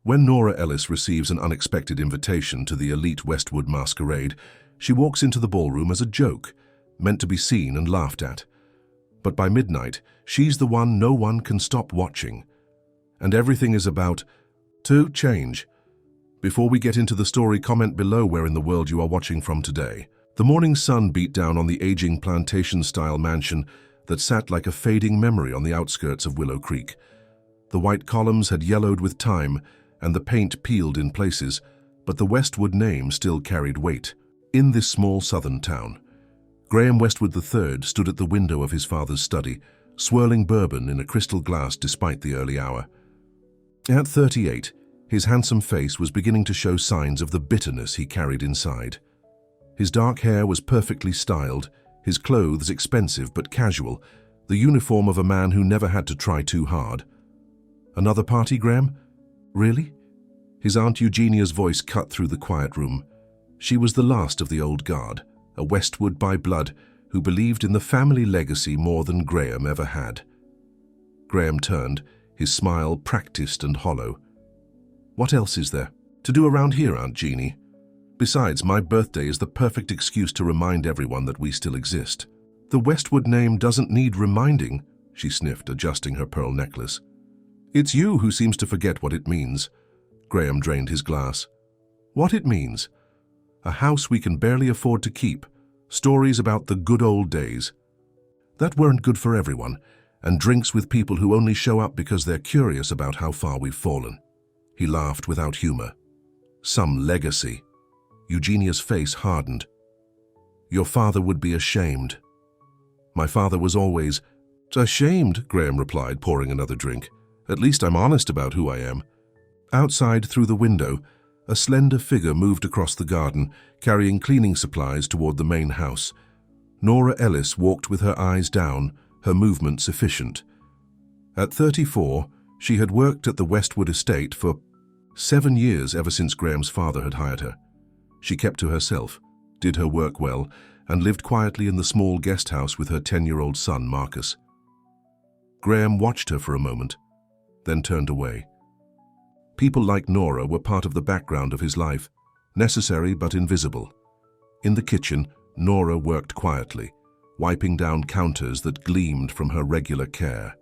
When Nora Ellis receives an unexpected invitation to the elite Westwood masquerade, she walks into the ballroom as a joke, meant to be seen and laughed at. But by midnight, she's the one no one can stop watching. And everything is about to change. Before we get into the story, comment below where in the world you are watching from today. The morning sun beat down on the aging plantation-style mansion that sat like a fading memory on the outskirts of Willow Creek. The white columns had yellowed with time, and the paint peeled in places, but the Westwood name still carried weight. In this small southern town, Graham Westwood III stood at the window of his father's study, swirling bourbon in a crystal glass despite the early hour. At 38, his handsome face was beginning to show signs of the bitterness he carried inside. His dark hair was perfectly styled, his clothes expensive but casual, the uniform of a man who never had to try too hard. "Another party, Graham? Really?" His Aunt Eugenia's voice cut through the quiet room. She was the last of the old guard, a Westwood by blood, who believed in the family legacy more than Graham ever had. Graham turned, his smile practiced and hollow. "What else is there to do around here, Aunt Jeannie? Besides, my birthday is the perfect excuse to remind everyone that we still exist." "The Westwood name doesn't need reminding," she sniffed, adjusting her pearl necklace. "It's you who seems to forget what it means." Graham drained his glass. "What it means? A house we can barely afford to keep. Stories about the good old days. That weren't good for everyone, and drinks with people who only show up because they're curious about how far we've fallen." He laughed without humor. "Some legacy." Eugenia's face hardened. "Your father would be ashamed." "My father was always..." "Ashamed," Graham replied, pouring another drink. "At least I'm honest about who I am." Outside, through the window, a slender figure moved across the garden, carrying cleaning supplies toward the main house. Nora Ellis walked with her eyes down, her movements efficient. At 34, she had worked at the Westwood estate for 7 years, ever since Graham's father had hired her. She kept to herself, did her work well, and lived quietly in the small guest house with her 10-year-old son, Marcus. Graham watched her for a moment, then turned away. People like Nora were part of the background of his life, necessary but invisible. In the kitchen, Nora worked quietly, wiping down counters that gleamed from her regular care.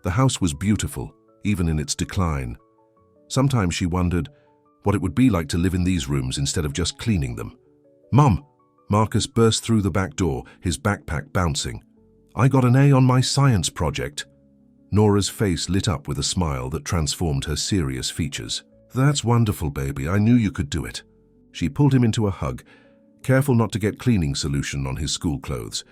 The house was beautiful, even in its decline. Sometimes she wondered what it would be like to live in these rooms instead of just cleaning them. "Mum!" Marcus burst through the back door, his backpack bouncing. "I got an A on my science project." Nora's face lit up with a smile that transformed her serious features. "That's wonderful, baby. I knew you could do it." She pulled him into a hug, careful not to get cleaning solution on his school clothes.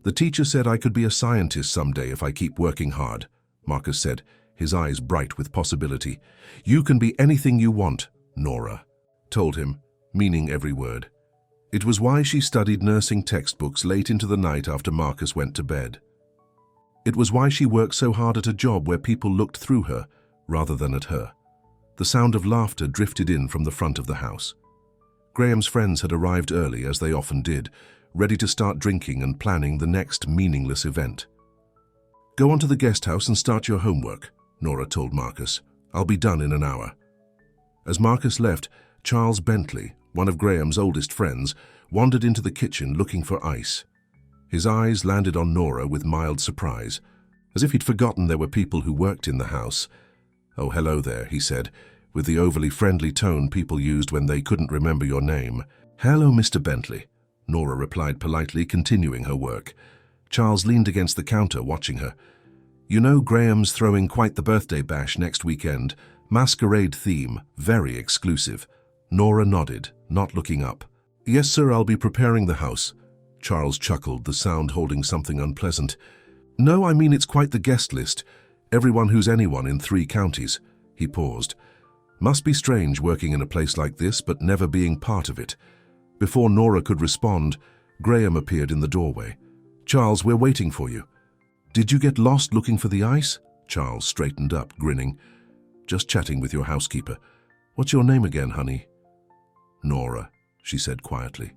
"The teacher said I could be a scientist someday if I keep working hard," Marcus said, his eyes bright with possibility. "You can be anything you want," Nora told him, meaning every word. It was why she studied nursing textbooks late into the night after Marcus went to bed. It was why she worked so hard at a job where people looked through her rather than at her. The sound of laughter drifted in from the front of the house. Graham's friends had arrived early, as they often did, ready to start drinking and planning the next meaningless event. "Go on to the guest house and start your homework," Nora told Marcus. "I'll be done in an hour." As Marcus left, Charles Bentley, one of Graham's oldest friends, wandered into the kitchen looking for ice. His eyes landed on Nora with mild surprise, as if he'd forgotten there were people who worked in the house. "Oh, hello there," he said, with the overly friendly tone people used when they couldn't remember your name. "Hello, Mr. Bentley," Nora replied politely, continuing her work. Charles leaned against the counter, watching her. "You know Graham's throwing quite the birthday bash next weekend. Masquerade theme, very exclusive." Nora nodded, not looking up. "Yes, sir, I'll be preparing the house." Charles chuckled, the sound holding something unpleasant. "No, I mean it's quite the guest list. Everyone who's anyone in 3 counties. He paused. Must be strange working in a place like this, but never being part of it. Before Nora could respond, Graham appeared in the doorway. "Charles, we're waiting for you." "Did you get lost looking for the ice?" Charles straightened up, grinning. "Just chatting with your housekeeper. What's your name again, honey?" "Nora," she said quietly.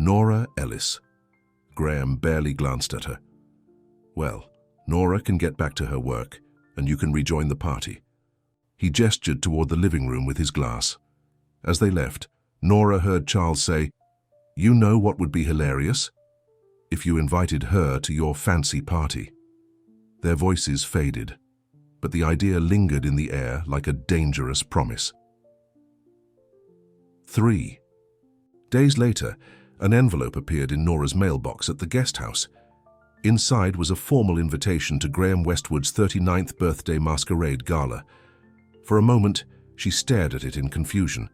"Nora Ellis." Graham barely glanced at her. "Well, Nora can get back to her work, and you can rejoin the party." He gestured toward the living room with his glass. As they left, Nora heard Charles say, "You know what would be hilarious? If you invited her to your fancy party." Their voices faded, but the idea lingered in the air like a dangerous promise. 3. Days later, an envelope appeared in Nora's mailbox at the guest house. Inside was a formal invitation to Graham Westwood's 39th birthday masquerade gala. For a moment, she stared at it in confusion.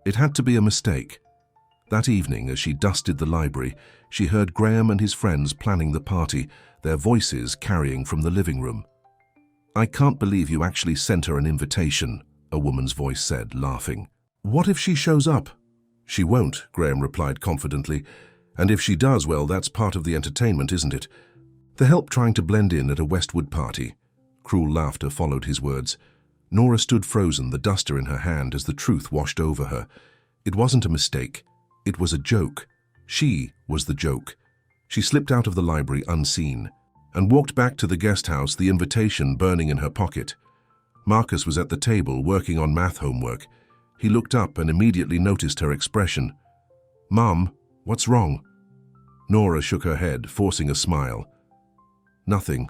It had to be a mistake. That evening, as she dusted the library, she heard Graham and his friends planning the party, their voices carrying from the living room. "I can't believe you actually sent her an invitation," a woman's voice said, laughing. "What if she shows up?" "She won't," Graham replied confidently. "And if she does, well, that's part of the entertainment, isn't it? The help trying to blend in at a Westwood party." Cruel laughter followed his words. Nora stood frozen, the duster in her hand, as the truth washed over her. It wasn't a mistake. It was a joke. She was the joke. She slipped out of the library unseen and walked back to the guest house, the invitation burning in her pocket. Marcus was at the table working on math homework. He looked up and immediately noticed her expression. "Mom, what's wrong?" Nora shook her head, forcing a smile. "Nothing.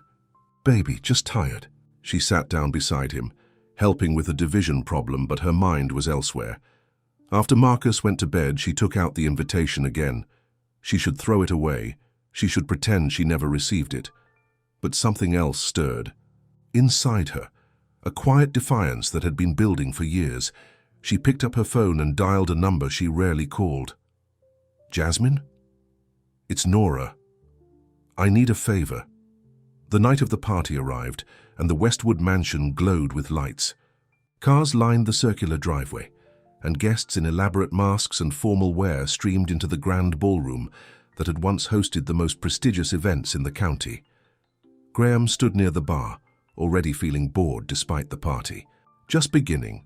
Baby, just tired." She sat down beside him, helping with a division problem, but her mind was elsewhere. After Marcus went to bed, she took out the invitation again. She should throw it away. She should pretend she never received it. But something else stirred. Inside her, a quiet defiance that had been building for years. She picked up her phone and dialed a number she rarely called. "Jasmine? It's Nora. I need a favor." The night of the party arrived, and the Westwood mansion glowed with lights. Cars lined the circular driveway, and guests in elaborate masks and formal wear streamed into the grand ballroom that had once hosted the most prestigious events in the county. Graham stood near the bar, already feeling bored despite the party. Just beginning.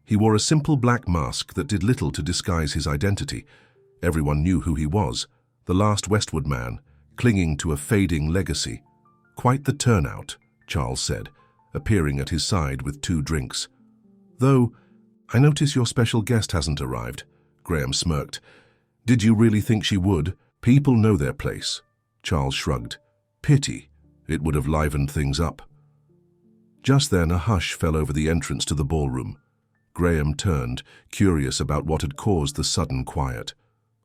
He wore a simple black mask that did little to disguise his identity. Everyone knew who he was, the last Westwood man, clinging to a fading legacy. "Quite the turnout," Charles said, appearing at his side with 2 drinks. "Though, I notice your special guest hasn't arrived," Graham smirked. "Did you really think she would? People know their place." Charles shrugged. "Pity. It would have livened things up." Just then a hush fell over the entrance to the ballroom. Graham turned, curious about what had caused the sudden quiet.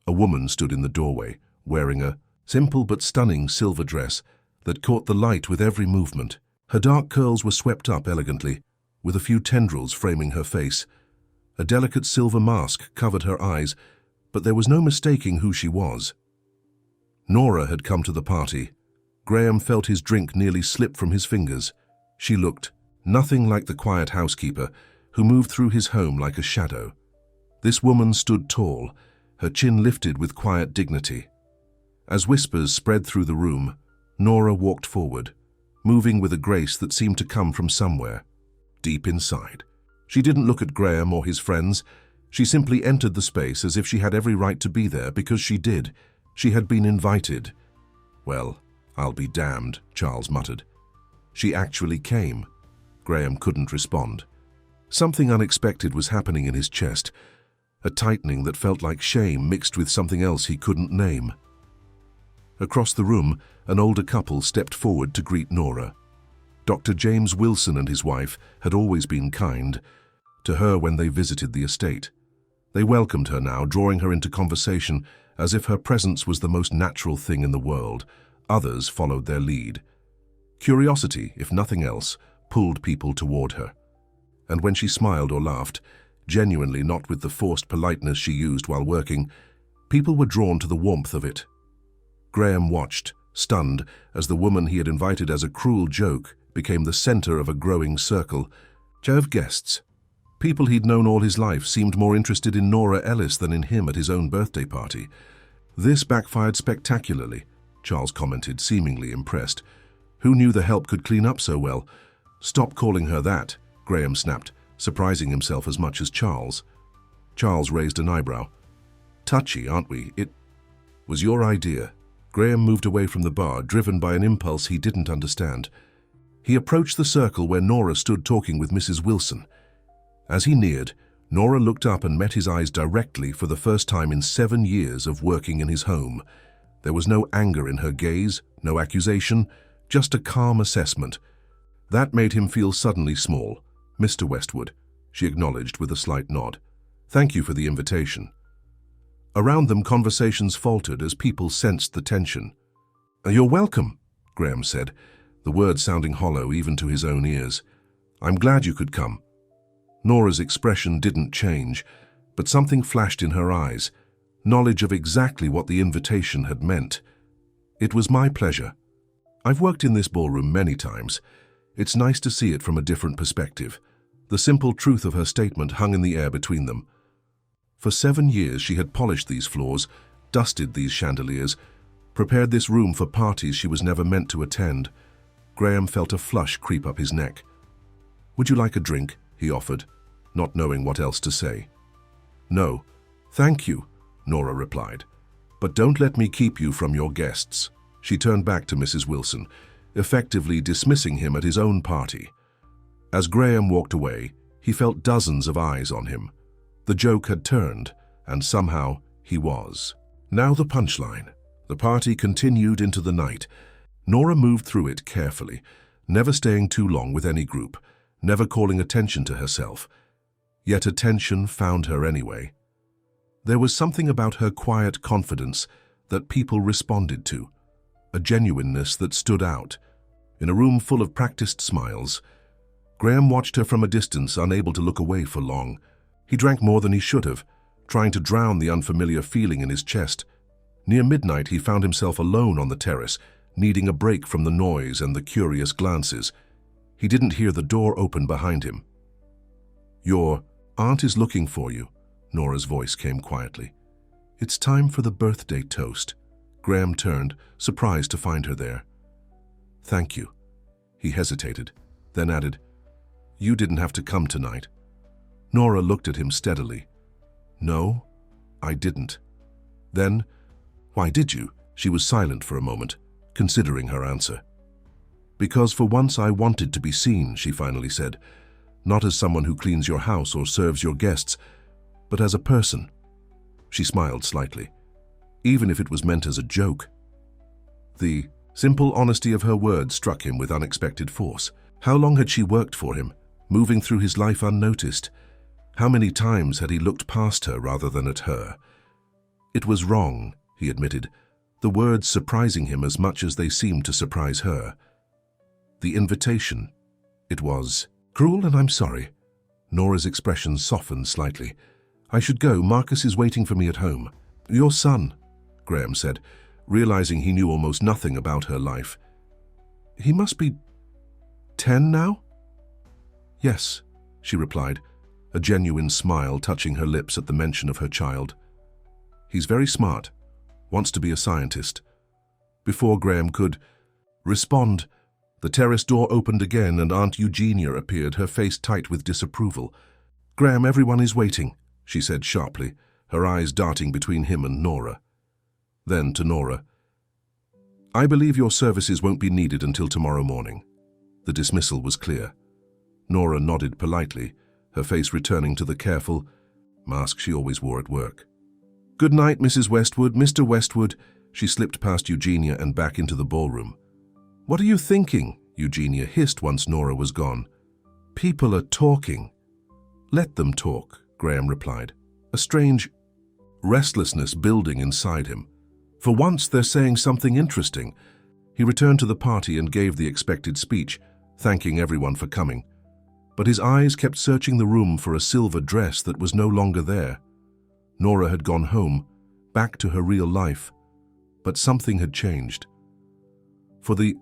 A woman stood in the doorway, wearing a simple but stunning silver dress that caught the light with every movement. Her dark curls were swept up elegantly, with a few tendrils framing her face. A delicate silver mask covered her eyes, but there was no mistaking who she was. Nora had come to the party. Graham felt his drink nearly slip from his fingers. She looked nothing like the quiet housekeeper who moved through his home like a shadow. This woman stood tall, her chin lifted with quiet dignity. As whispers spread through the room, Nora walked forward, moving with a grace that seemed to come from somewhere, deep inside. She didn't look at Graham or his friends. She simply entered the space as if she had every right to be there, because she did. She had been invited. "Well, I'll be damned," Charles muttered. "She actually came." Graham couldn't respond. Something unexpected was happening in his chest, a tightening that felt like shame mixed with something else he couldn't name. Across the room, an older couple stepped forward to greet Nora. Dr. James Wilson and his wife had always been kind to her when they visited the estate. They welcomed her now, drawing her into conversation as if her presence was the most natural thing in the world. Others followed their lead. Curiosity, if nothing else, pulled people toward her. And when she smiled or laughed, genuinely not with the forced politeness she used while working, people were drawn to the warmth of it. Graham watched, stunned, as the woman he had invited as a cruel joke became the center of a growing circle of guests. People he'd known all his life seemed more interested in Nora Ellis than in him at his own birthday party. "This backfired spectacularly," Charles commented, seemingly impressed. "Who knew the help could clean up so well?" "Stop calling her that," Graham snapped, surprising himself as much as Charles. Charles raised an eyebrow. "Touchy, aren't we? It was your idea." Graham moved away from the bar, driven by an impulse he didn't understand. He approached the circle where Nora stood talking with Mrs. Wilson. As he neared, Nora looked up and met his eyes directly for the first time in 7 years of working in his home. There was no anger in her gaze, no accusation, just a calm assessment. That made him feel suddenly small. "Mr. Westwood," she acknowledged with a slight nod. "Thank you for the invitation." Around them, conversations faltered as people sensed the tension. "You're welcome," Graham said, the words sounding hollow even to his own ears. "I'm glad you could come." Nora's expression didn't change, but something flashed in her eyes, knowledge of exactly what the invitation had meant. "It was my pleasure. I've worked in this ballroom many times. It's nice to see it from a different perspective." The simple truth of her statement hung in the air between them. For 7 years she had polished these floors, dusted these chandeliers, prepared this room for parties she was never meant to attend. Graham felt a flush creep up his neck. "Would you like a drink?" he offered, not knowing what else to say. "No, thank you," Nora replied. "But don't let me keep you from your guests." She turned back to Mrs. Wilson, effectively dismissing him at his own party. As Graham walked away, he felt dozens of eyes on him. The joke had turned, and somehow he was. Now the punchline. The party continued into the night. Nora moved through it carefully, never staying too long with any group, never calling attention to herself. Yet attention found her anyway. There was something about her quiet confidence that people responded to, a genuineness that stood out. In a room full of practiced smiles, Graham watched her from a distance, unable to look away for long. He drank more than he should have, trying to drown the unfamiliar feeling in his chest. Near midnight, he found himself alone on the terrace, needing a break from the noise and the curious glances. He didn't hear the door open behind him. "Your aunt is looking for you," Nora's voice came quietly. "It's time for the birthday toast." Graham turned, surprised to find her there. "Thank you." He hesitated, then added, "You didn't have to come tonight." Nora looked at him steadily. "No, I didn't." Then, "Why did you?" She was silent for a moment, considering her answer. "Because for once I wanted to be seen," she finally said. "Not as someone who cleans your house or serves your guests, but as a person." She smiled slightly, even if it was meant as a joke. The simple honesty of her words struck him with unexpected force. How long had she worked for him, moving through his life unnoticed? How many times had he looked past her rather than at her? It was wrong, he admitted, the words surprising him as much as they seemed to surprise her. The invitation. It was cruel, and I'm sorry. Nora's expression softened slightly. "I should go. Marcus is waiting for me at home." "Your son," Graham said, realizing he knew almost nothing about her life. "He must be 10 now?" "Yes," she replied, a genuine smile touching her lips at the mention of her child. "He's very smart, wants to be a scientist." Before Graham could respond, the terrace door opened again and Aunt Eugenia appeared, her face tight with disapproval. "Graham, everyone is waiting," she said sharply, her eyes darting between him and Nora. Then to Nora, "I believe your services won't be needed until tomorrow morning." The dismissal was clear. Nora nodded politely, her face returning to the careful mask she always wore at work. "Good night, Mrs. Westwood, Mr. Westwood." She slipped past Eugenia and back into the ballroom. "What are you thinking?" Eugenia hissed once Nora was gone. "People are talking." "Let them talk," Graham replied, a strange restlessness building inside him. For once they're saying something interesting. He returned to the party and gave the expected speech, thanking everyone for coming. But his eyes kept searching the room for a silver dress that was no longer there. Nora had gone home, back to her real life. But something had changed. For the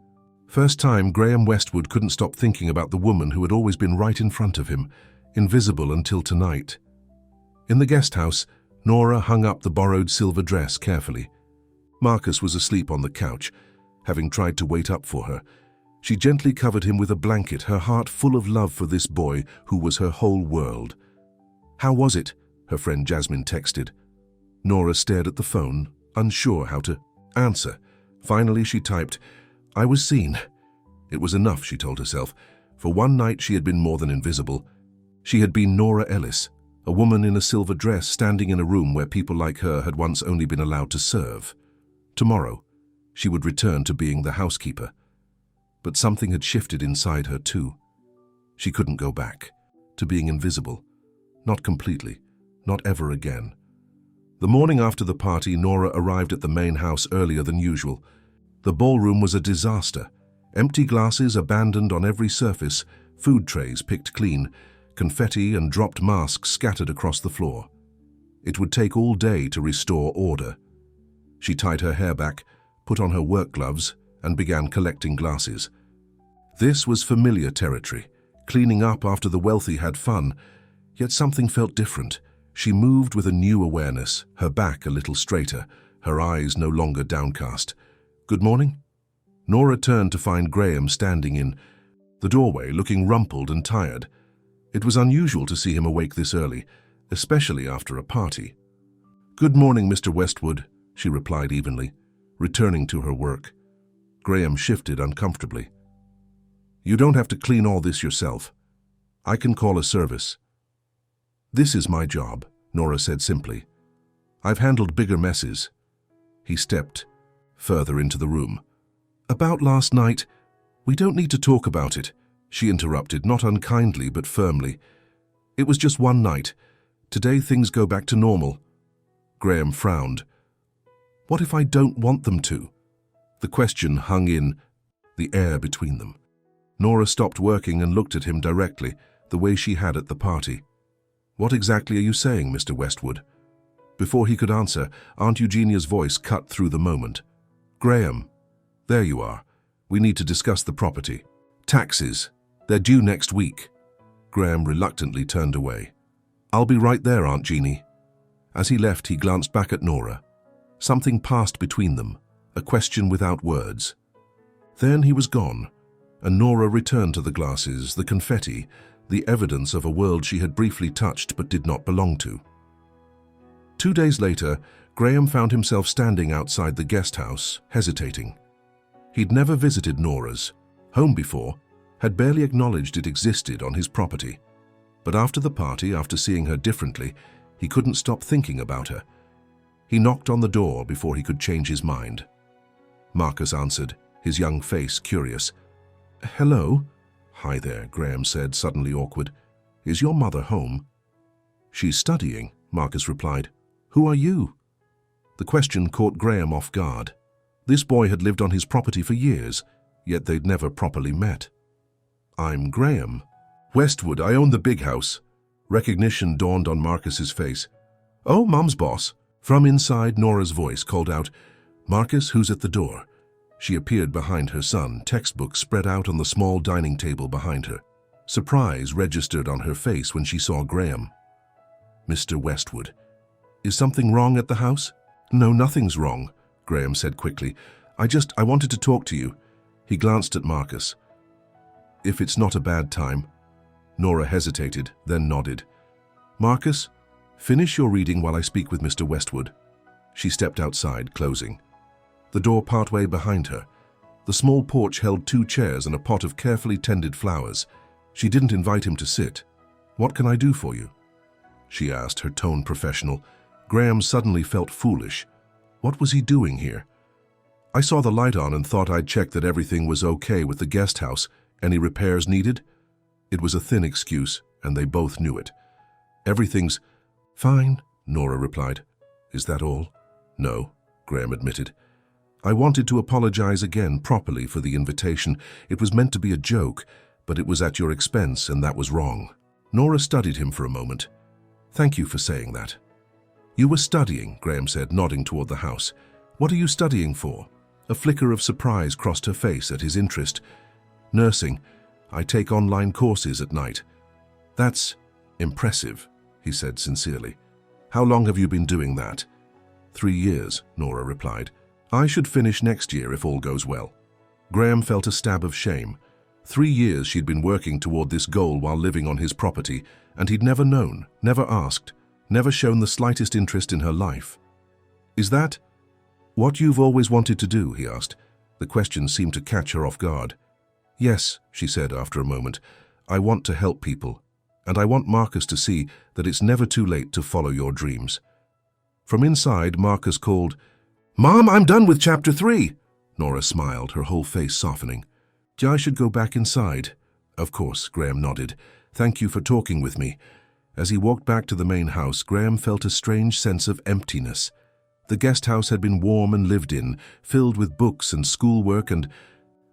first time, Graham Westwood couldn't stop thinking about the woman who had always been right in front of him, invisible until tonight. In the guest house, Nora hung up the borrowed silver dress carefully. Marcus was asleep on the couch, having tried to wait up for her. She gently covered him with a blanket, her heart full of love for this boy who was her whole world. "How was it?" her friend Jasmine texted. Nora stared at the phone, unsure how to answer. Finally she typed, "I was seen. It was enough, she told herself. For one night she had been more than invisible. She had been Nora Ellis, a woman in a silver dress standing in a room where people like her had once only been allowed to serve. Tomorrow, she would return to being the housekeeper. But something had shifted inside her too. She couldn't go back to being invisible. Not completely, not ever again. The morning after the party, Nora arrived at the main house earlier than usual. The ballroom was a disaster. Empty glasses abandoned on every surface, food trays picked clean, confetti and dropped masks scattered across the floor. It would take all day to restore order. She tied her hair back, put on her work gloves, and began collecting glasses. This was familiar territory. Cleaning up after the wealthy had fun, yet something felt different. She moved with a new awareness, her back a little straighter, her eyes no longer downcast. "Good morning?" Nora turned to find Graham standing in the doorway, looking rumpled and tired. It was unusual to see him awake this early, especially after a party. "Good morning, Mr. Westwood," she replied evenly, returning to her work. Graham shifted uncomfortably. "You don't have to clean all this yourself. I can call a service." "This is my job," Nora said simply. "I've handled bigger messes." He stepped further into the room. "About last night, we don't need to talk about it," she interrupted, not unkindly but firmly. "It was just one night. Today things go back to normal." Graham frowned. "What if I don't want them to?" The question hung in the air between them. Nora stopped working and looked at him directly, the way she had at the party. "What exactly are you saying, Mr. Westwood?" Before he could answer, Aunt Eugenia's voice cut through the moment. "Graham, there you are. We need to discuss the property. Taxes. They're due next week." Graham reluctantly turned away. "I'll be right there, Aunt Jeannie." As he left, he glanced back at Nora. Something passed between them, a question without words. Then he was gone, and Nora returned to the glasses, the confetti, the evidence of a world she had briefly touched but did not belong to. 2 days later, Graham found himself standing outside the guest house, hesitating. He'd never visited Nora's home before, had barely acknowledged it existed on his property. But after the party, after seeing her differently, he couldn't stop thinking about her. He knocked on the door before he could change his mind. Marcus answered, his young face curious. "Hello?" "Hi there," Graham said, suddenly awkward. "Is your mother home?" "She's studying," Marcus replied. "Who are you?" The question caught Graham off guard. This boy had lived on his property for years, yet they'd never properly met. "I'm Graham Westwood. I own the big house." Recognition dawned on Marcus's face. "Oh, Mum's boss." From inside, Nora's voice called out, "Marcus, who's at the door?" She appeared behind her son, textbooks spread out on the small dining table behind her. Surprise registered on her face when she saw Graham. "Mr. Westwood, is something wrong at the house?" "No, nothing's wrong," Graham said quickly. I wanted to talk to you." He glanced at Marcus. "If it's not a bad time." Nora hesitated, then nodded. "Marcus, finish your reading while I speak with Mr. Westwood." She stepped outside, closing the door partway behind her. The small porch held 2 chairs and a pot of carefully tended flowers. She didn't invite him to sit. "What can I do for you?" she asked, her tone professional. Graham suddenly felt foolish. What was he doing here? "I saw the light on and thought I'd check that everything was okay with the guest house. Any repairs needed?" It was a thin excuse, and they both knew it. "Everything's fine," Nora replied. "Is that all?" "No," Graham admitted. "I wanted to apologize again properly for the invitation. It was meant to be a joke, but it was at your expense, and that was wrong." Nora studied him for a moment. "Thank you for saying that." "You were studying," Graham said, nodding toward the house. "What are you studying for?" A flicker of surprise crossed her face at his interest. "Nursing. I take online courses at night." "That's impressive," he said sincerely. "How long have you been doing that?" 3 years, Nora replied. "I should finish next year if all goes well." Graham felt a stab of shame. 3 years she'd been working toward this goal while living on his property, and he'd never known, never asked, never shown the slightest interest in her life. "Is that what you've always wanted to do?" he asked. The question seemed to catch her off guard. Yes, she said after a moment. I want to help people, and I want Marcus to see that it's never too late to follow your dreams. From inside, Marcus called, "Mom, I'm done with chapter 3. Nora smiled, her whole face softening. I should go back inside. Of course, Graham nodded. Thank you for talking with me. As he walked back to the main house, Graham felt a strange sense of emptiness. The guest house had been warm and lived in, filled with books and schoolwork and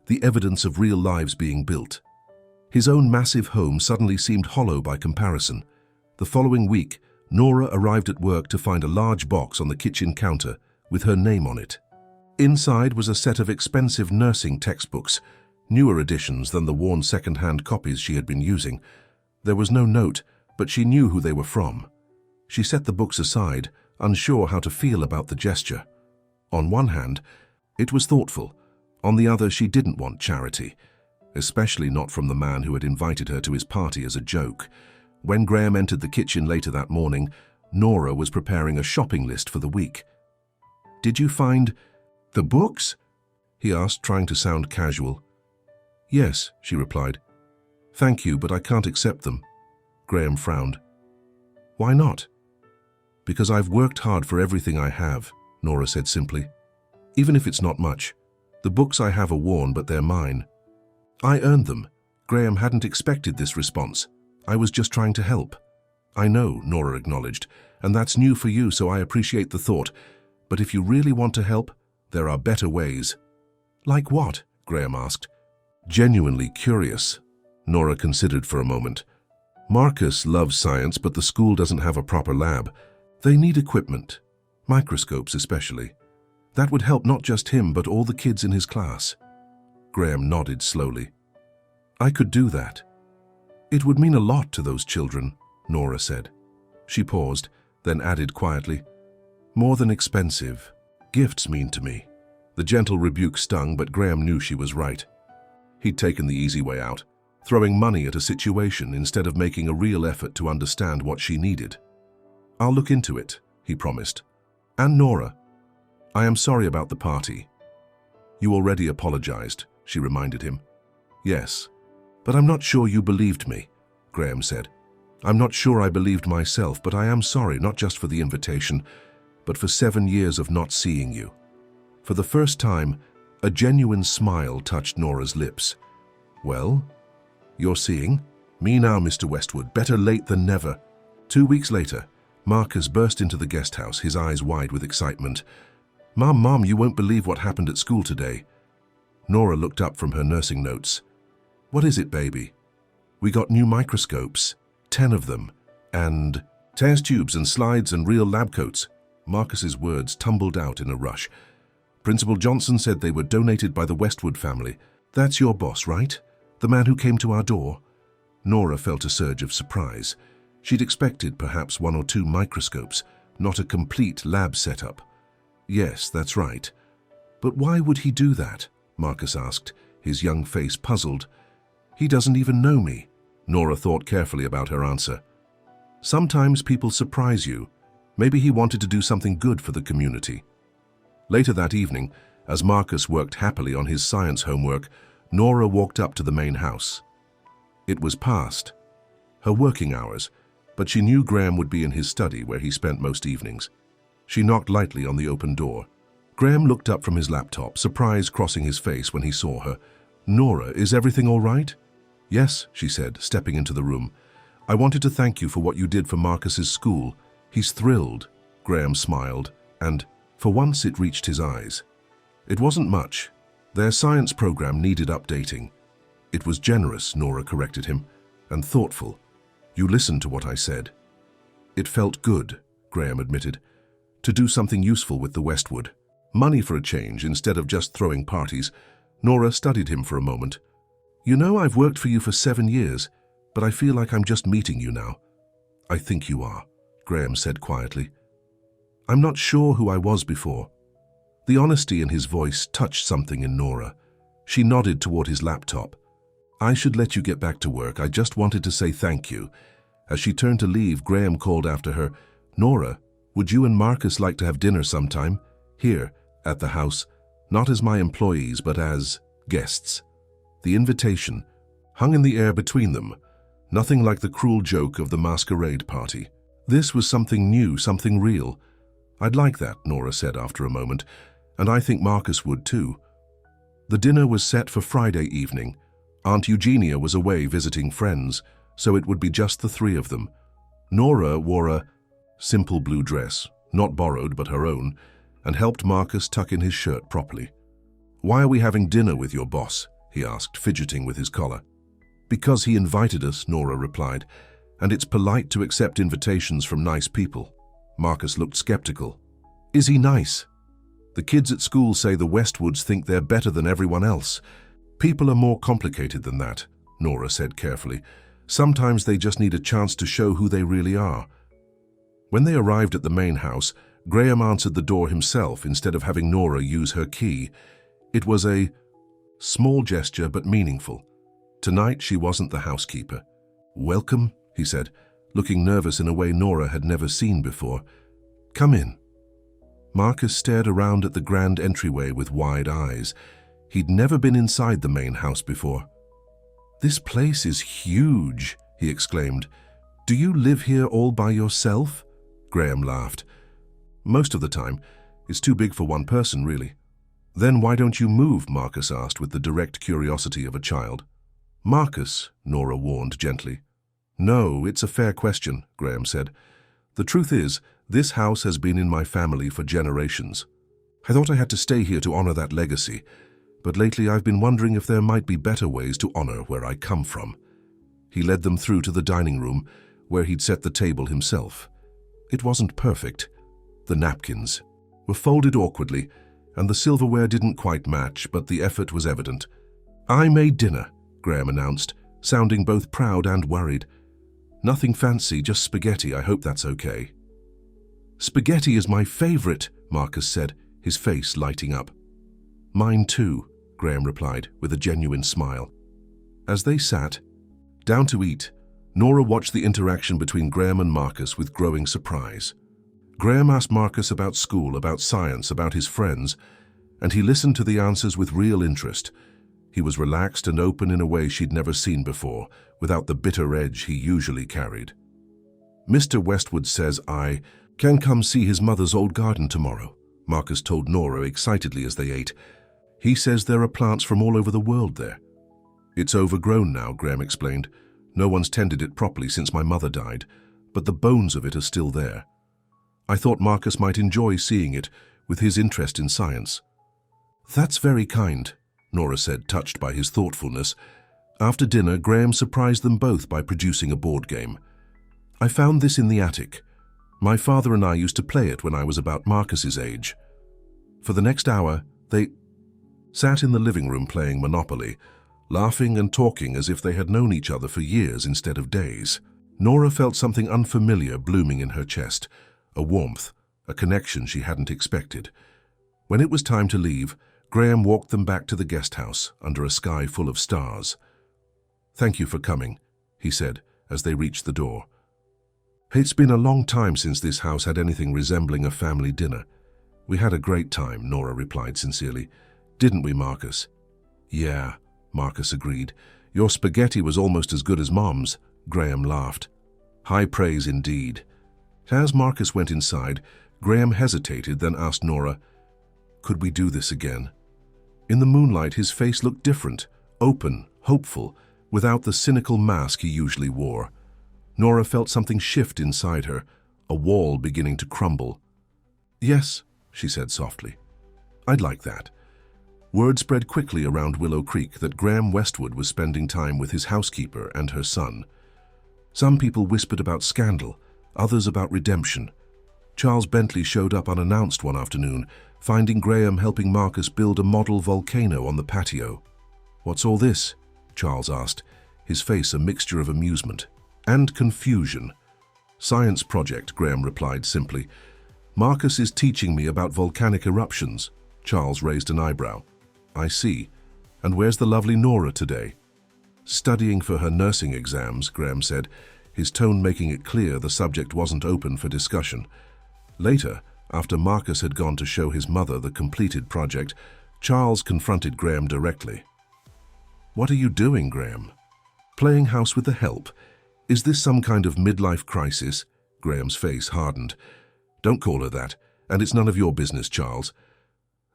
the evidence of real lives being built. His own massive home suddenly seemed hollow by comparison. The following week, Nora arrived at work to find a large box on the kitchen counter with her name on it. Inside was a set of expensive nursing textbooks, newer editions than the worn second-hand copies she had been using. There was no note, but she knew who they were from. She set the books aside, unsure how to feel about the gesture. On one hand, it was thoughtful. On the other, she didn't want charity, especially not from the man who had invited her to his party as a joke. When Graham entered the kitchen later that morning, Nora was preparing a shopping list for the week. "Did you find the books?" he asked, trying to sound casual. "Yes," she replied. "Thank you, but I can't accept them." Graham frowned. "Why not?" "Because I've worked hard for everything I have," Nora said simply. "Even if it's not much. The books I have are worn, but they're mine. I earned them." Graham hadn't expected this response. "I was just trying to help." "I know," Nora acknowledged, "and that's new for you, so I appreciate the thought. But if you really want to help, there are better ways." "Like what?" Graham asked. Genuinely curious. Nora considered for a moment. "Marcus loves science, but the school doesn't have a proper lab. They need equipment, microscopes especially. That would help not just him, but all the kids in his class." Graham nodded slowly. "I could do that." "It would mean a lot to those children," Nora said. She paused, then added quietly, "More than expensive. Gifts mean to me." The gentle rebuke stung, but Graham knew she was right. He'd taken the easy way out, throwing money at a situation instead of making a real effort to understand what she needed. "I'll look into it," he promised. "And Nora, I am sorry about the party." "You already apologized," she reminded him. "Yes, but I'm not sure you believed me," Graham said. "I'm not sure I believed myself, but I am sorry not just for the invitation, but for 7 years of not seeing you." For the first time, a genuine smile touched Nora's lips. "Well, you're seeing? Me now, Mr. Westwood, better late than never." 2 weeks later, Marcus burst into the guest house, his eyes wide with excitement. Mom, you won't believe what happened at school today." Nora looked up from her nursing notes. "What is it, baby?" "We got new microscopes, 10 of them, and test tubes and slides and real lab coats." Marcus's words tumbled out in a rush. "Principal Johnson said they were donated by the Westwood family. That's your boss, right? The man who came to our door?" Nora felt a surge of surprise. She'd expected perhaps 1 or 2 microscopes, not a complete lab setup. "Yes, that's right." "But why would he do that?" Marcus asked, his young face puzzled. "He doesn't even know me." Nora thought carefully about her answer. "Sometimes people surprise you. Maybe he wanted to do something good for the community." Later that evening, as Marcus worked happily on his science homework, Nora walked up to the main house. It was past her working hours, but she knew Graham would be in his study where he spent most evenings. She knocked lightly on the open door. Graham looked up from his laptop, surprise crossing his face when he saw her. "Nora, is everything all right?" "Yes," she said, stepping into the room. "I wanted to thank you for what you did for Marcus's school. He's thrilled." Graham smiled, and for once it reached his eyes. "It wasn't much. Their science program needed updating." "It was generous," Nora corrected him, "and thoughtful. You listened to what I said." "It felt good," Graham admitted, "to do something useful with the Westwood. Money for a change instead of just throwing parties." Nora studied him for a moment. "You know, I've worked for you for 7 years, but I feel like I'm just meeting you now." "I think you are," Graham said quietly. "I'm not sure who I was before." The honesty in his voice touched something in Nora. She nodded toward his laptop. "I should let you get back to work. I just wanted to say thank you." As she turned to leave, Graham called after her, "Nora, would you and Marcus like to have dinner sometime? Here, at the house, not as my employees, but as guests." The invitation hung in the air between them, nothing like the cruel joke of the masquerade party. This was something new, something real. "I'd like that," Nora said after a moment, "and I think Marcus would too." The dinner was set for Friday evening. Aunt Eugenia was away visiting friends, so it would be just the three of them. Nora wore a simple blue dress, not borrowed but her own, and helped Marcus tuck in his shirt properly. "Why are we having dinner with your boss?" he asked, fidgeting with his collar. "Because he invited us," Nora replied, "and it's polite to accept invitations from nice people." Marcus looked skeptical. "Is he nice?" "The kids at school say the Westwoods think they're better than everyone else. People are more complicated than that," Nora said carefully. "Sometimes they just need a chance to show who they really are." When they arrived at the main house, Graham answered the door himself instead of having Nora use her key. It was a small gesture but meaningful. Tonight she wasn't the housekeeper. "Welcome," he said, looking nervous in a way Nora had never seen before. "Come in." Marcus stared around at the grand entryway with wide eyes. He'd never been inside the main house before. "This place is huge," he exclaimed. "Do you live here all by yourself?" Graham laughed. "Most of the time. It's too big for one person, really." "Then why don't you move?" Marcus asked with the direct curiosity of a child. "Marcus," Nora warned gently. "No, it's a fair question," Graham said. "The truth is, this house has been in my family for generations. I thought I had to stay here to honor that legacy, but lately I've been wondering if there might be better ways to honor where I come from." He led them through to the dining room, where he'd set the table himself. It wasn't perfect. The napkins were folded awkwardly, and the silverware didn't quite match, but the effort was evident. "I made dinner," Graham announced, sounding both proud and worried. "Nothing fancy, just spaghetti. I hope that's okay." "Spaghetti is my favorite," Marcus said, his face lighting up. "Mine too," Graham replied with a genuine smile. As they sat down to eat, Nora watched the interaction between Graham and Marcus with growing surprise. Graham asked Marcus about school, about science, about his friends, and he listened to the answers with real interest. He was relaxed and open in a way she'd never seen before, without the bitter edge he usually carried. "Mr. Westwood says I can come see his mother's old garden tomorrow," Marcus told Nora excitedly as they ate. "He says there are plants from all over the world there." "It's overgrown now," Graham explained. "No one's tended it properly since my mother died, but the bones of it are still there. I thought Marcus might enjoy seeing it, with his interest in science." "That's very kind," Nora said, touched by his thoughtfulness. After dinner, Graham surprised them both by producing a board game. "I found this in the attic. My father and I used to play it when I was about Marcus's age." For the next hour, they sat in the living room playing Monopoly, laughing and talking as if they had known each other for years instead of days. Nora felt something unfamiliar blooming in her chest, a warmth, a connection she hadn't expected. When it was time to leave, Graham walked them back to the guest house under a sky full of stars. "Thank you for coming," he said as they reached the door. "It's been a long time since this house had anything resembling a family dinner." "We had a great time," Nora replied sincerely. "Didn't we, Marcus?" "Yeah," Marcus agreed. "Your spaghetti was almost as good as Mom's," Graham laughed. "High praise indeed." As Marcus went inside, Graham hesitated, then asked Nora, "Could we do this again?" In the moonlight, his face looked different, open, hopeful, without the cynical mask he usually wore. Nora felt something shift inside her, a wall beginning to crumble. "Yes," she said softly. "I'd like that." Word spread quickly around Willow Creek that Graham Westwood was spending time with his housekeeper and her son. Some people whispered about scandal, others about redemption. Charles Bentley showed up unannounced one afternoon, finding Graham helping Marcus build a model volcano on the patio. "What's all this?" Charles asked, his face a mixture of amusement and confusion. "Science project," Graham replied simply. "Marcus is teaching me about volcanic eruptions." Charles raised an eyebrow. "I see. And where's the lovely Nora today?" "Studying for her nursing exams," Graham said, his tone making it clear the subject wasn't open for discussion. Later, after Marcus had gone to show his mother the completed project, Charles confronted Graham directly. What are you doing, Graham? Playing house with the help? Is this some kind of midlife crisis? Graham's face hardened. Don't call her that, and it's none of your business, Charles.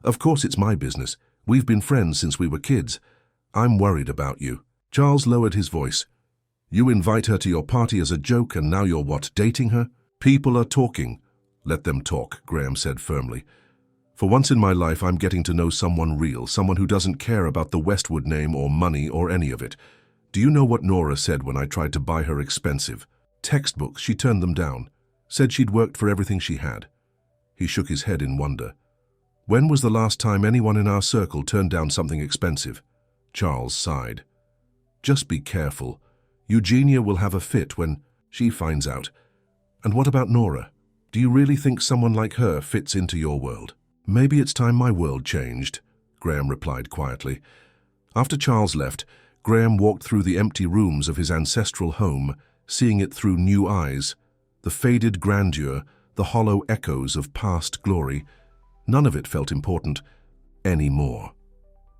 Of course it's my business. We've been friends since we were kids. I'm worried about you. Charles lowered his voice. You invite her to your party as a joke, and now you're what, dating her? People are talking. Let them talk, Graham said firmly. For once in my life, I'm getting to know someone real, someone who doesn't care about the Westwood name or money or any of it. Do you know what Nora said when I tried to buy her expensive textbooks? She turned them down, said she'd worked for everything she had. He shook his head in wonder. When was the last time anyone in our circle turned down something expensive? Charles sighed. Just be careful. Eugenia will have a fit when she finds out. And what about Nora? Do you really think someone like her fits into your world? Maybe it's time my world changed, Graham replied quietly. After Charles left, Graham walked through the empty rooms of his ancestral home, seeing it through new eyes. The faded grandeur, the hollow echoes of past glory, none of it felt important anymore.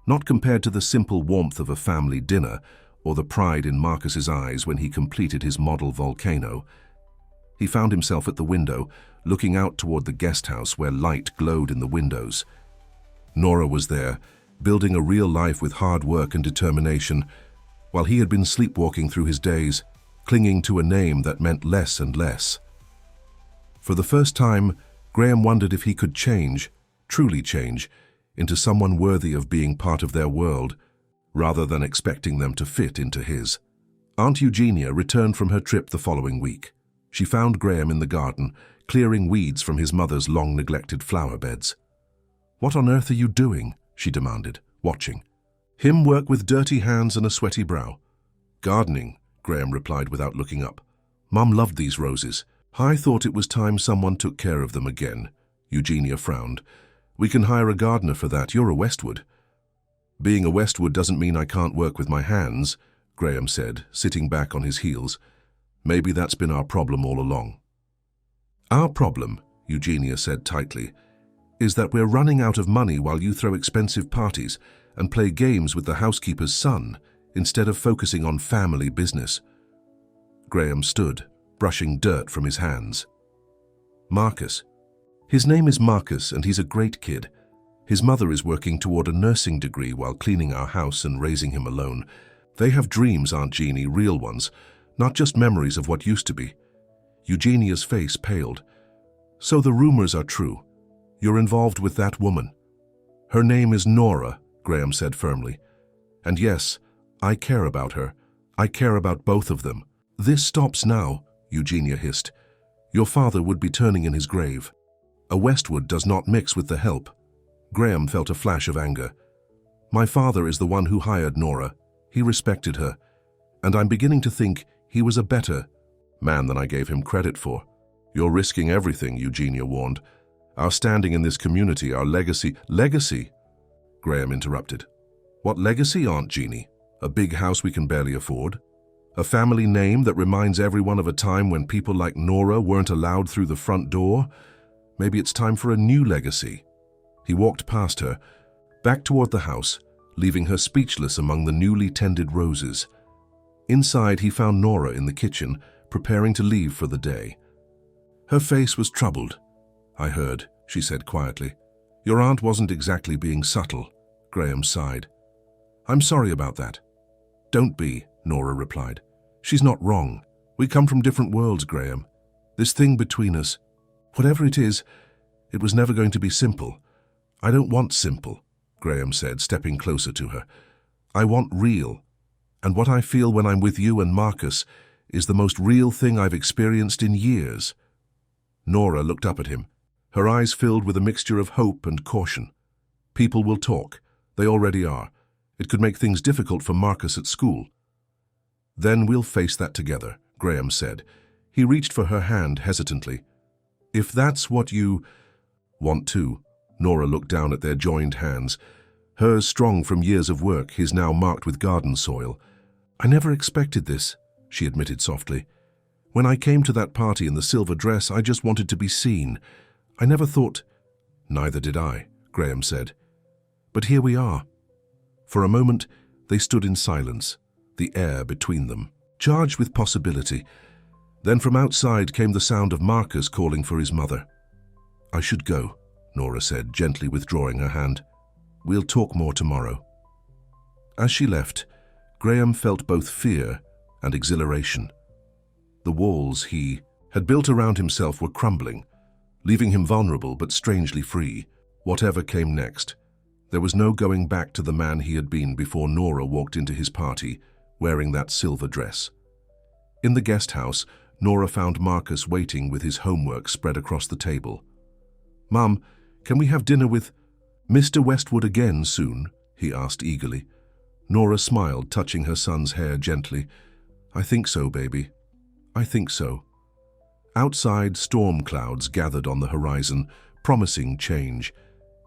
Not compared to the simple warmth of a family dinner or the pride in Marcus's eyes when he completed his model volcano. He found himself at the window, looking out toward the guest house where light glowed in the windows. Nora was there, building a real life with hard work and determination, while he had been sleepwalking through his days, clinging to a name that meant less and less. For the first time, Graham wondered if he could change, truly change, into someone worthy of being part of their world, rather than expecting them to fit into his. Aunt Eugenia returned from her trip the following week. She found Graham in the garden, clearing weeds from his mother's long-neglected flower beds. "What on earth are you doing?" she demanded, watching. Him work with dirty hands and a sweaty brow. "Gardening," Graham replied without looking up. "Mum loved these roses. I thought it was time someone took care of them again." Eugenia frowned. "We can hire a gardener for that. You're a Westwood." "Being a Westwood doesn't mean I can't work with my hands," Graham said, sitting back on his heels. "Maybe that's been our problem all along." "Our problem," Eugenia said tightly, "is that we're running out of money while you throw expensive parties and play games with the housekeeper's son instead of focusing on family business." Graham stood, brushing dirt from his hands. "Marcus. His name is Marcus, and he's a great kid. His mother is working toward a nursing degree while cleaning our house and raising him alone. They have dreams, Aunt Jeannie, real ones, not just memories of what used to be." Eugenia's face paled. "So the rumors are true. You're involved with that woman." "Her name is Nora," Graham said firmly. "And yes, I care about her. I care about both of them." "This stops now," Eugenia hissed. "Your father would be turning in his grave. A Westwood does not mix with the help." Graham felt a flash of anger. "My father is the one who hired Nora. He respected her. And I'm beginning to think he was a better man than I gave him credit for." "You're risking everything," Eugenia warned. "Our standing in this community, our legacy—" "Legacy?" Graham interrupted. "What legacy, Aunt Jeannie? A big house we can barely afford? A family name that reminds everyone of a time when people like Nora weren't allowed through the front door? Maybe it's time for a new legacy." He walked past her, back toward the house, leaving her speechless among the newly tended roses. Inside, he found Nora in the kitchen, preparing to leave for the day. Her face was troubled. "I heard," she said quietly. "Your aunt wasn't exactly being subtle." Graham sighed. "I'm sorry about that." "Don't be," Nora replied. "She's not wrong. We come from different worlds, Graham. This thing between us, whatever it is, it was never going to be simple." "I don't want simple," Graham said, stepping closer to her. "I want real. And what I feel when I'm with you and Marcus is the most real thing I've experienced in years." Nora looked up at him, her eyes filled with a mixture of hope and caution. "People will talk. They already are. It could make things difficult for Marcus at school." "Then we'll face that together," Graham said. He reached for her hand hesitantly. "If that's what you want to." Nora looked down at their joined hands, hers strong from years of work, his now marked with garden soil. "I never expected this," she admitted softly. "When I came to that party in the silver dress, I just wanted to be seen. I never thought—" "Neither did I," Graham said. "But here we are." For a moment, They stood in silence, the air between them, charged with possibility. Then from outside came the sound of Marcus calling for his mother. "I should go," Nora said, gently withdrawing her hand. "We'll talk more tomorrow." As she left, Graham felt both fear and exhilaration. The walls he had built around himself were crumbling, leaving him vulnerable but strangely free. Whatever came next, there was no going back to the man he had been before Nora walked into his party, wearing that silver dress. In the guest house, Nora found Marcus waiting with his homework spread across the table. "Mum, can we have dinner with Mr. Westwood again soon?" he asked eagerly. Nora smiled, touching her son's hair gently. "I think so, baby. I think so." Outside, storm clouds gathered on the horizon, promising change.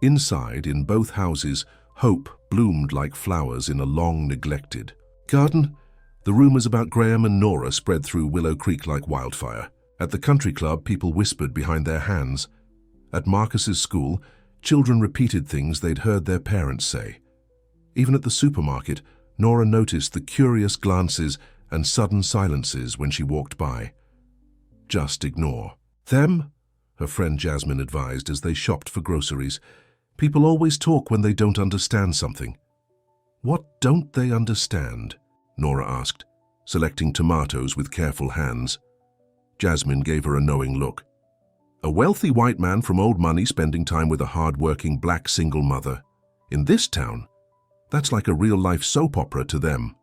Inside, in both houses, hope bloomed like flowers in a long-neglected garden. The rumors about Graham and Nora spread through Willow Creek like wildfire. At the country club, people whispered behind their hands. At Marcus's school, children repeated things they'd heard their parents say. Even at the supermarket, Nora noticed the curious glances and sudden silences when she walked by. "Just ignore them," her friend Jasmine advised as they shopped for groceries. "People always talk when they don't understand something." "What don't they understand?" Nora asked, selecting tomatoes with careful hands. Jasmine gave her a knowing look. "A wealthy white man from old money spending time with a hard-working black single mother. In this town, that's like a real-life soap opera to them."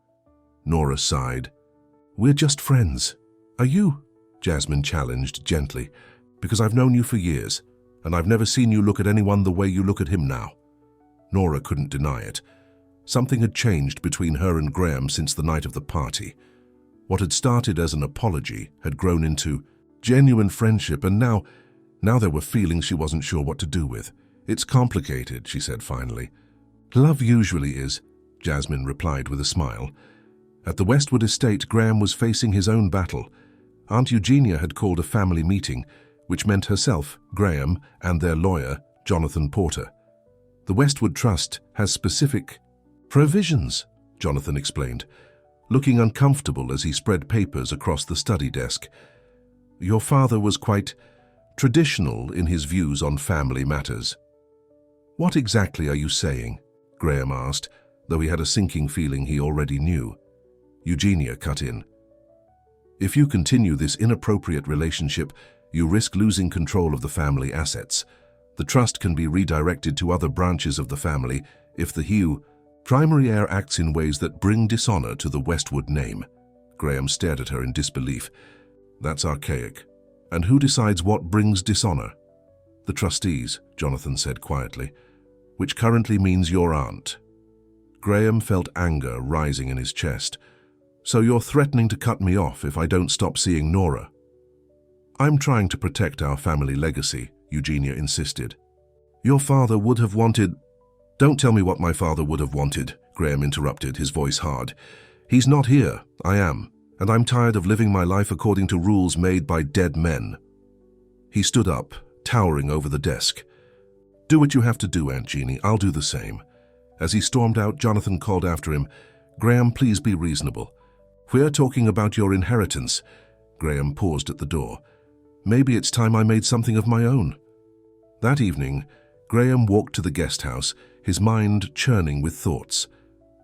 Nora sighed. "We're just friends." "Are you?" Jasmine challenged gently. "Because I've known you for years, and I've never seen you look at anyone the way you look at him now." Nora couldn't deny it. Something had changed between her and Graham since the night of the party. What had started as an apology had grown into genuine friendship, and now there were feelings she wasn't sure what to do with. "It's complicated," she said finally. "Love usually is," Jasmine replied with a smile. At the Westwood estate, Graham was facing his own battle. Aunt Eugenia had called a family meeting, which meant herself, Graham, and their lawyer, Jonathan Porter. "The Westwood Trust has specific provisions," Jonathan explained, looking uncomfortable as he spread papers across the study desk. "Your father was quite traditional in his views on family matters." "What exactly are you saying?" Graham asked, though he had a sinking feeling he already knew. Eugenia cut in. "If you continue this inappropriate relationship, you risk losing control of the family assets. The trust can be redirected to other branches of the family if the primary heir acts in ways that bring dishonor to the Westwood name." Graham stared at her in disbelief. "That's archaic. And who decides what brings dishonor?" "The trustees," Jonathan said quietly, "which currently means your aunt." Graham felt anger rising in his chest. "So you're threatening to cut me off if I don't stop seeing Nora?" "I'm trying to protect our family legacy," Eugenia insisted. "Your father would have wanted—" "Don't tell me what my father would have wanted," Graham interrupted, his voice hard. "He's not here, I am, and I'm tired of living my life according to rules made by dead men." He stood up, towering over the desk. "Do what you have to do, Aunt Jeannie. I'll do the same." As he stormed out, Jonathan called after him, "Graham, please be reasonable. We're talking about your inheritance." Graham paused at the door. "Maybe it's time I made something of my own." That evening, Graham walked to the guest house, his mind churning with thoughts.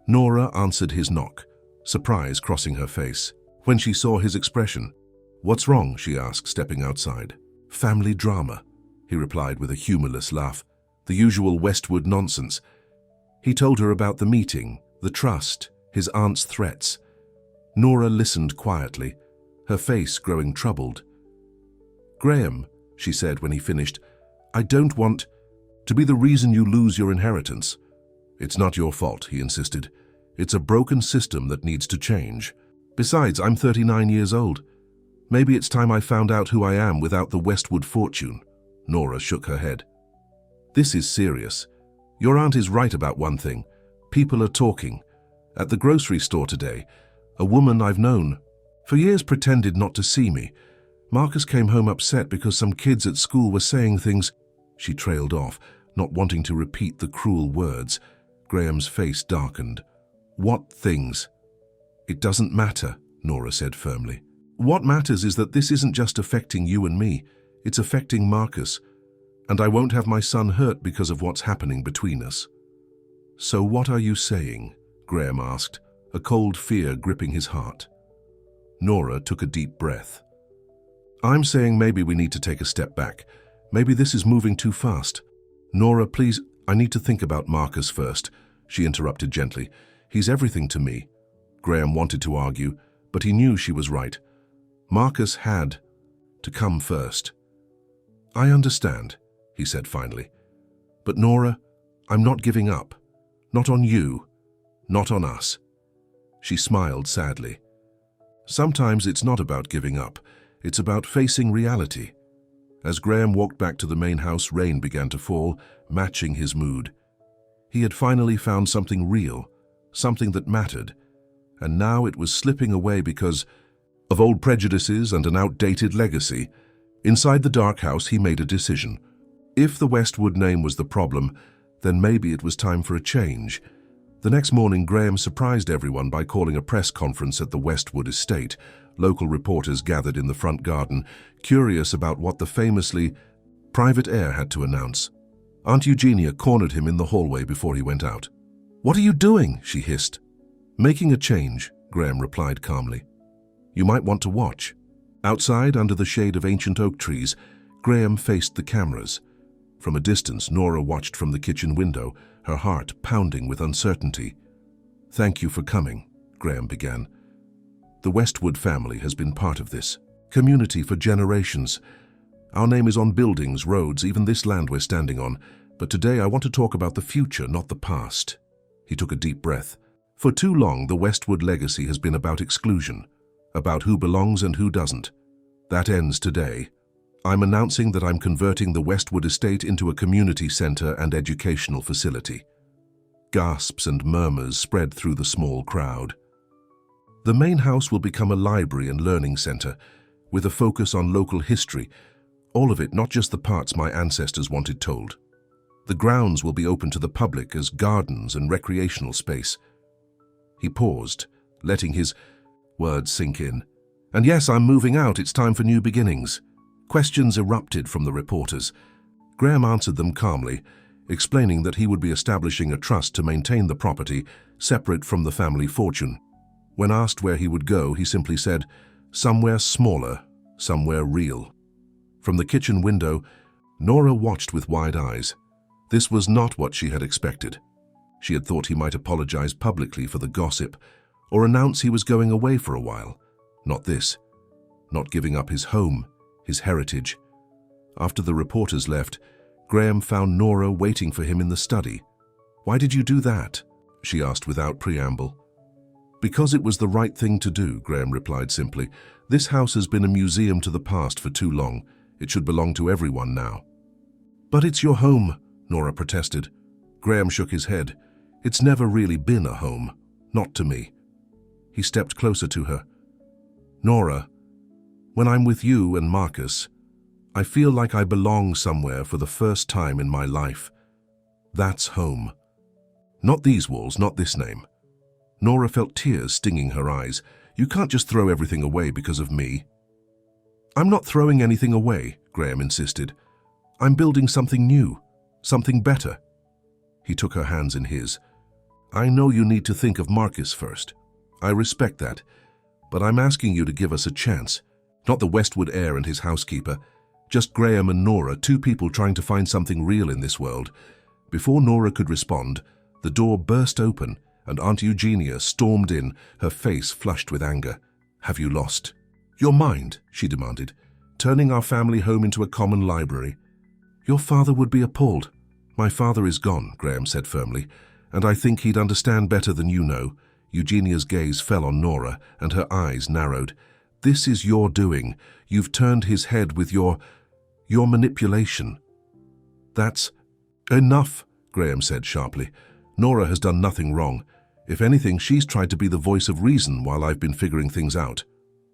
Nora answered his knock, surprise crossing her face. When she saw his expression, "What's wrong?" she asked, stepping outside. "Family drama," he replied with a humorless laugh. "The usual Westwood nonsense." He told her about the meeting, the trust, his aunt's threats. Nora listened quietly, her face growing troubled. "Graham," she said when he finished, "I don't want to be the reason you lose your inheritance." "It's not your fault," he insisted. "It's a broken system that needs to change. Besides, I'm 39 years old. Maybe it's time I found out who I am without the Westwood fortune." Nora shook her head. "This is serious. Your aunt is right about one thing. People are talking. At the grocery store today, a woman I've known for years pretended not to see me. Marcus came home upset because some kids at school were saying things." She trailed off, not wanting to repeat the cruel words. Graham's face darkened. What things? It doesn't matter, Nora said firmly. What matters is that this isn't just affecting you and me, it's affecting Marcus, and I won't have my son hurt because of what's happening between us. So what are you saying? Graham asked, a cold fear gripping his heart. Nora took a deep breath. I'm saying maybe we need to take a step back. Maybe this is moving too fast. Nora, please, I need to think about Marcus first, she interrupted gently. He's everything to me. Graham wanted to argue, but he knew she was right. Marcus had to come first. I understand, he said finally. But Nora, I'm not giving up. Not on you. Not on us. She smiled sadly. Sometimes it's not about giving up. It's about facing reality. As Graham walked back to the main house, rain began to fall, matching his mood. He had finally found something real, something that mattered, and now it was slipping away because of old prejudices and an outdated legacy. Inside the dark house, he made a decision. If the Westwood name was the problem, then maybe it was time for a change. The next morning, Graham surprised everyone by calling a press conference at the Westwood estate. Local reporters gathered in the front garden, curious about what the famously private heir had to announce. Aunt Eugenia cornered him in the hallway before he went out. "What are you doing?" she hissed. "Making a change," Graham replied calmly. "You might want to watch." Outside, under the shade of ancient oak trees, Graham faced the cameras. From a distance, Nora watched from the kitchen window, her heart pounding with uncertainty. "Thank you for coming," Graham began. "The Westwood family has been part of this community for generations. Our name is on buildings, roads, even this land we're standing on. But today I want to talk about the future, not the past." He took a deep breath. For too long, the Westwood legacy has been about exclusion, about who belongs and who doesn't. That ends today. I'm announcing that I'm converting the Westwood estate into a community center and educational facility. Gasps and murmurs spread through the small crowd. The main house will become a library and learning center, with a focus on local history, all of it, not just the parts my ancestors wanted told. The grounds will be open to the public as gardens and recreational space. He paused, letting his words sink in. "And yes, I'm moving out. It's time for new beginnings." Questions erupted from the reporters. Graham answered them calmly, explaining that he would be establishing a trust to maintain the property, separate from the family fortune. When asked where he would go, he simply said, "Somewhere smaller, somewhere real." From the kitchen window, Nora watched with wide eyes. This was not what she had expected. She had thought he might apologize publicly for the gossip, or announce he was going away for a while. Not this. Not giving up his home, his heritage. After the reporters left, Graham found Nora waiting for him in the study. "Why did you do that?" she asked without preamble. "Because it was the right thing to do," Graham replied simply. "This house has been a museum to the past for too long. It should belong to everyone now." "But it's your home," Nora protested. Graham shook his head. "It's never really been a home. Not to me." He stepped closer to her. "Nora, when I'm with you and Marcus, I feel like I belong somewhere for the first time in my life. That's home. Not these walls, not this name." Nora felt tears stinging her eyes. "You can't just throw everything away because of me." "I'm not throwing anything away," Graham insisted. "I'm building something new, something better." He took her hands in his. "I know you need to think of Marcus first. I respect that. But I'm asking you to give us a chance. Not the Westwood heir and his housekeeper. Just Graham and Nora, two people trying to find something real in this world." Before Nora could respond, the door burst open and Aunt Eugenia stormed in, her face flushed with anger. "Have you lost your mind?" she demanded. "Turning our family home into a common library?" "Your father would be appalled." "My father is gone," Graham said firmly, "and I think he'd understand better than you know." Eugenia's gaze fell on Nora, and her eyes narrowed. "This is your doing. You've turned his head with your manipulation." "That's enough," Graham said sharply. "Nora has done nothing wrong. If anything, she's tried to be the voice of reason while I've been figuring things out."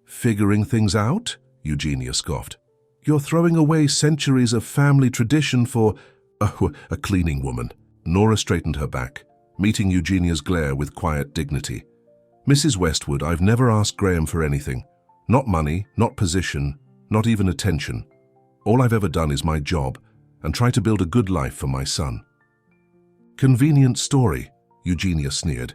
"Figuring things out?" Eugenia scoffed. "You're throwing away centuries of family tradition for a cleaning woman." Nora straightened her back. meeting Eugenia's glare with quiet dignity. "Mrs. Westwood, I've never asked Graham for anything. Not money, not position, not even attention. All I've ever done is my job and try to build a good life for my son." "Convenient story," Eugenia sneered.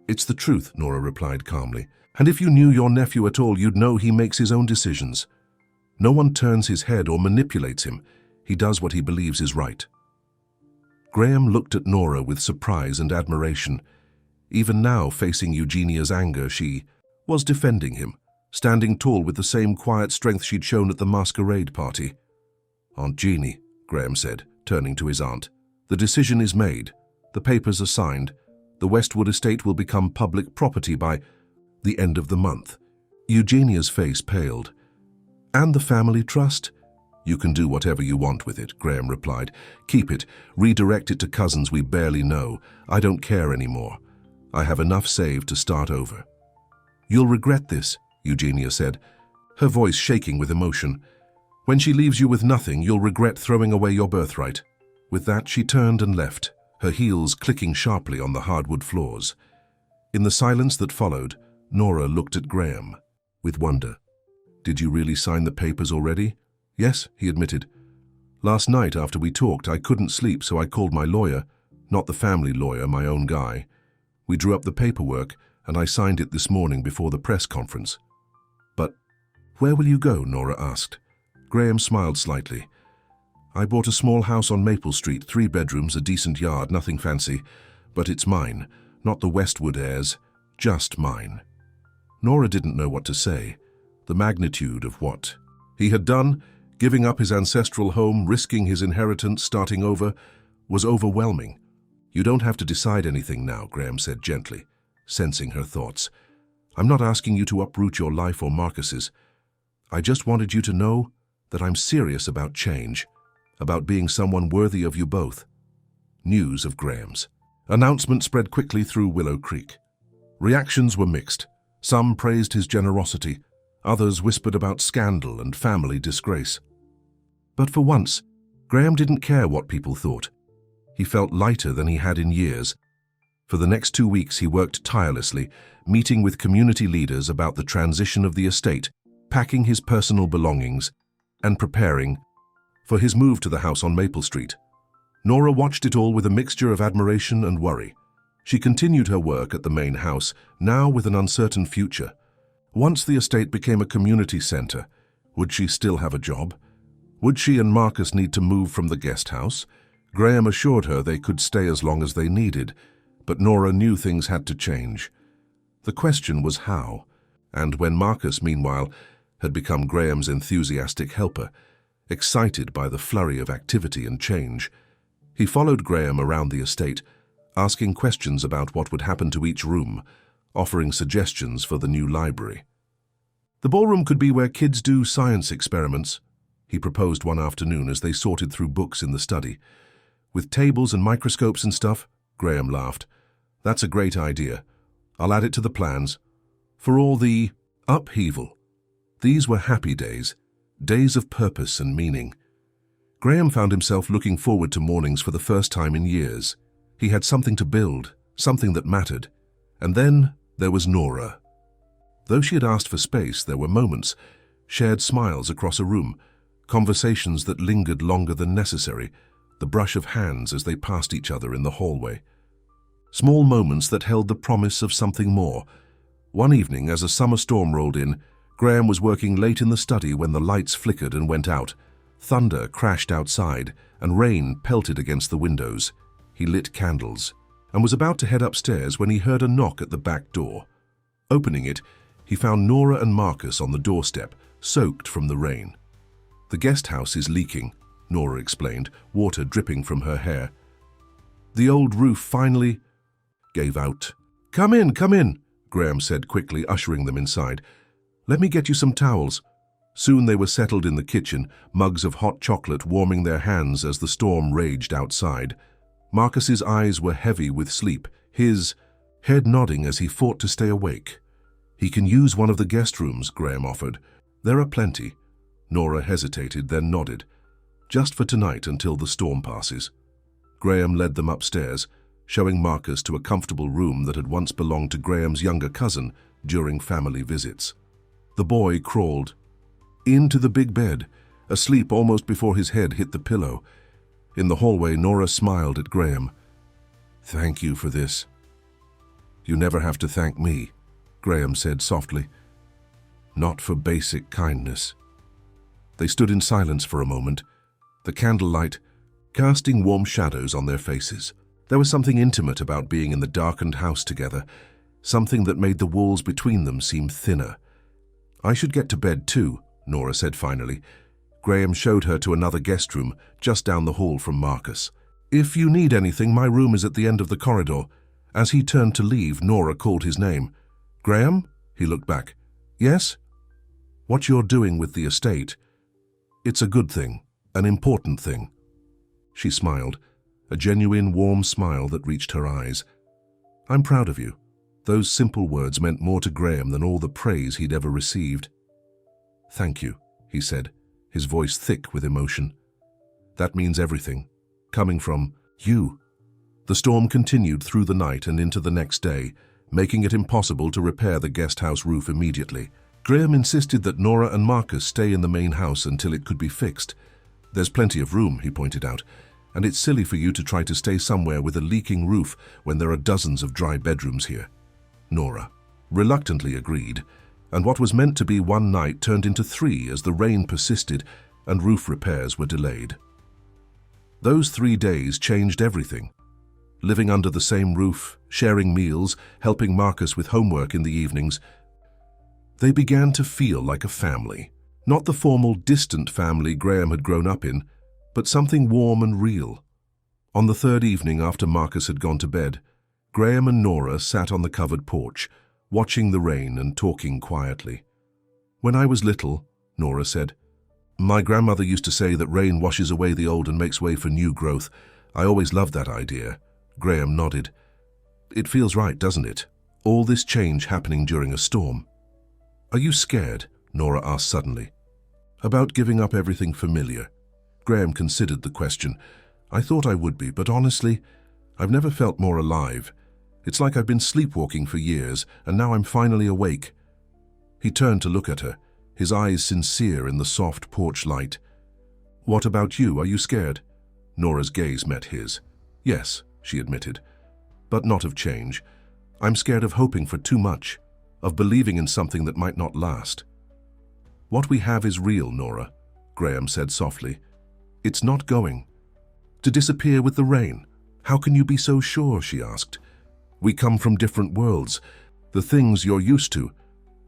"It's the truth," Nora replied calmly. "And if you knew your nephew at all, you'd know he makes his own decisions. No one turns his head or manipulates him. He does what he believes is right." Graham looked at Nora with surprise and admiration. Even now, facing Eugenia's anger, she was defending him, standing tall with the same quiet strength she'd shown at the masquerade party. "Aunt Jeannie," Graham said, turning to his aunt, "the decision is made. The papers are signed. The Westwood estate will become public property by the end of the month." Eugenia's face paled. "And the family trust?" "You can do whatever you want with it," Graham replied. "Keep it. Redirect it to cousins we barely know. I don't care anymore. I have enough saved to start over." "You'll regret this," Eugenia said, her voice shaking with emotion. "When she leaves you with nothing, you'll regret throwing away your birthright." With that, she turned and left, her heels clicking sharply on the hardwood floors. In the silence that followed, Nora looked at Graham with wonder. "Did you really sign the papers already?" "Yes," he admitted. "Last night after we talked, I couldn't sleep, so I called my lawyer, not the family lawyer, my own guy. We drew up the paperwork, and I signed it this morning before the press conference." "But where will you go?" Nora asked. Graham smiled slightly. "I bought a small house on Maple Street, 3 bedrooms, a decent yard, nothing fancy. But it's mine, not the Westwood heirs, just mine." Nora didn't know what to say. The magnitude of what he had done, giving up his ancestral home, risking his inheritance, starting over, was overwhelming. "You don't have to decide anything now," Graham said gently, sensing her thoughts. "I'm not asking you to uproot your life or Marcus's. I just wanted you to know that I'm serious about change, about being someone worthy of you both." News of Graham's announcement spread quickly through Willow Creek. Reactions were mixed. Some praised his generosity. Others whispered about scandal and family disgrace. But for once, Graham didn't care what people thought. He felt lighter than he had in years. For the next 2 weeks, he worked tirelessly, meeting with community leaders about the transition of the estate, packing his personal belongings, and preparing for his move to the house on Maple Street. Nora watched it all with a mixture of admiration and worry. She continued her work at the main house, now with an uncertain future. Once the estate became a community center, would she still have a job? Would she and Marcus need to move from the guest house? Graham assured her they could stay as long as they needed, but Nora knew things had to change. The question was how, and when Marcus, meanwhile, had become Graham's enthusiastic helper, excited by the flurry of activity and change, he followed Graham around the estate, asking questions about what would happen to each room, offering suggestions for the new library. "The ballroom could be where kids do science experiments," he proposed one afternoon as they sorted through books in the study. "With tables and microscopes and stuff," Graham laughed. "That's a great idea. I'll add it to the plans." For all the upheaval, these were happy days, days of purpose and meaning. Graham found himself looking forward to mornings for the first time in years. He had something to build, something that mattered. And then there was Nora. Though she had asked for space, there were moments, shared smiles across a room, conversations that lingered longer than necessary, the brush of hands as they passed each other in the hallway. Small moments that held the promise of something more. One evening, as a summer storm rolled in, Graham was working late in the study when the lights flickered and went out. Thunder crashed outside, and rain pelted against the windows. He lit candles, and was about to head upstairs when he heard a knock at the back door. Opening it, he found Nora and Marcus on the doorstep, soaked from the rain. "The guest house is leaking," Nora explained, water dripping from her hair. "The old roof finally gave out." Come in," Graham said quickly, ushering them inside. "Let me get you some towels." Soon they were settled in the kitchen, mugs of hot chocolate warming their hands as the storm raged outside. Marcus's eyes were heavy with sleep, his head nodding as he fought to stay awake. "He can use one of the guest rooms," Graham offered. "There are plenty." Nora hesitated, then nodded. "Just for tonight until the storm passes." Graham led them upstairs. showing Marcus to a comfortable room that had once belonged to Graham's younger cousin during family visits. The boy crawled into the big bed, asleep almost before his head hit the pillow. In the hallway, Nora smiled at Graham. "Thank you for this." "You never have to thank me," Graham said softly. "Not for basic kindness." They stood in silence for a moment, the candlelight casting warm shadows on their faces. There was something intimate about being in the darkened house together, something that made the walls between them seem thinner. "I should get to bed too," Nora said finally. Graham showed her to another guest room just down the hall from Marcus. "If you need anything, my room is at the end of the corridor." As he turned to leave, Nora called his name. "Graham?" He looked back. "Yes?" "What you're doing with the estate, it's a good thing, an important thing." She smiled, a genuine warm smile that reached her eyes. "I'm proud of you." Those simple words meant more to Graham than all the praise he'd ever received. "Thank you," he said, his voice thick with emotion. "That means everything, coming from you." The storm continued through the night and into the next day, making it impossible to repair the guest house roof immediately. Graham insisted that Nora and Marcus stay in the main house until it could be fixed. "There's plenty of room," he pointed out, "and it's silly for you to try to stay somewhere with a leaking roof when there are dozens of dry bedrooms here." Nora reluctantly agreed, and what was meant to be one night turned into 3 as the rain persisted and roof repairs were delayed. Those 3 days changed everything. Living under the same roof, sharing meals, helping Marcus with homework in the evenings, they began to feel like a family. Not the formal, distant family Graham had grown up in, but something warm and real. On the 3rd evening after Marcus had gone to bed, Graham and Nora sat on the covered porch, watching the rain and talking quietly. "When I was little," Nora said, "my grandmother used to say that rain washes away the old and makes way for new growth. I always loved that idea." Graham nodded. "It feels right, doesn't it? All this change happening during a storm." "Are you scared?" Nora asked suddenly. "About giving up everything familiar?" Graham considered the question. "I thought I would be, but honestly, I've never felt more alive. It's like I've been sleepwalking for years, and now I'm finally awake." He turned to look at her, his eyes sincere in the soft porch light. "What about you? Are you scared?" Nora's gaze met his. "Yes," she admitted, "but not of change. I'm scared of hoping for too much, of believing in something that might not last." "What we have is real, Nora," Graham said softly. "It's not going to disappear with the rain." "How can you be so sure?" she asked. "We come from different worlds. The things you're used to—"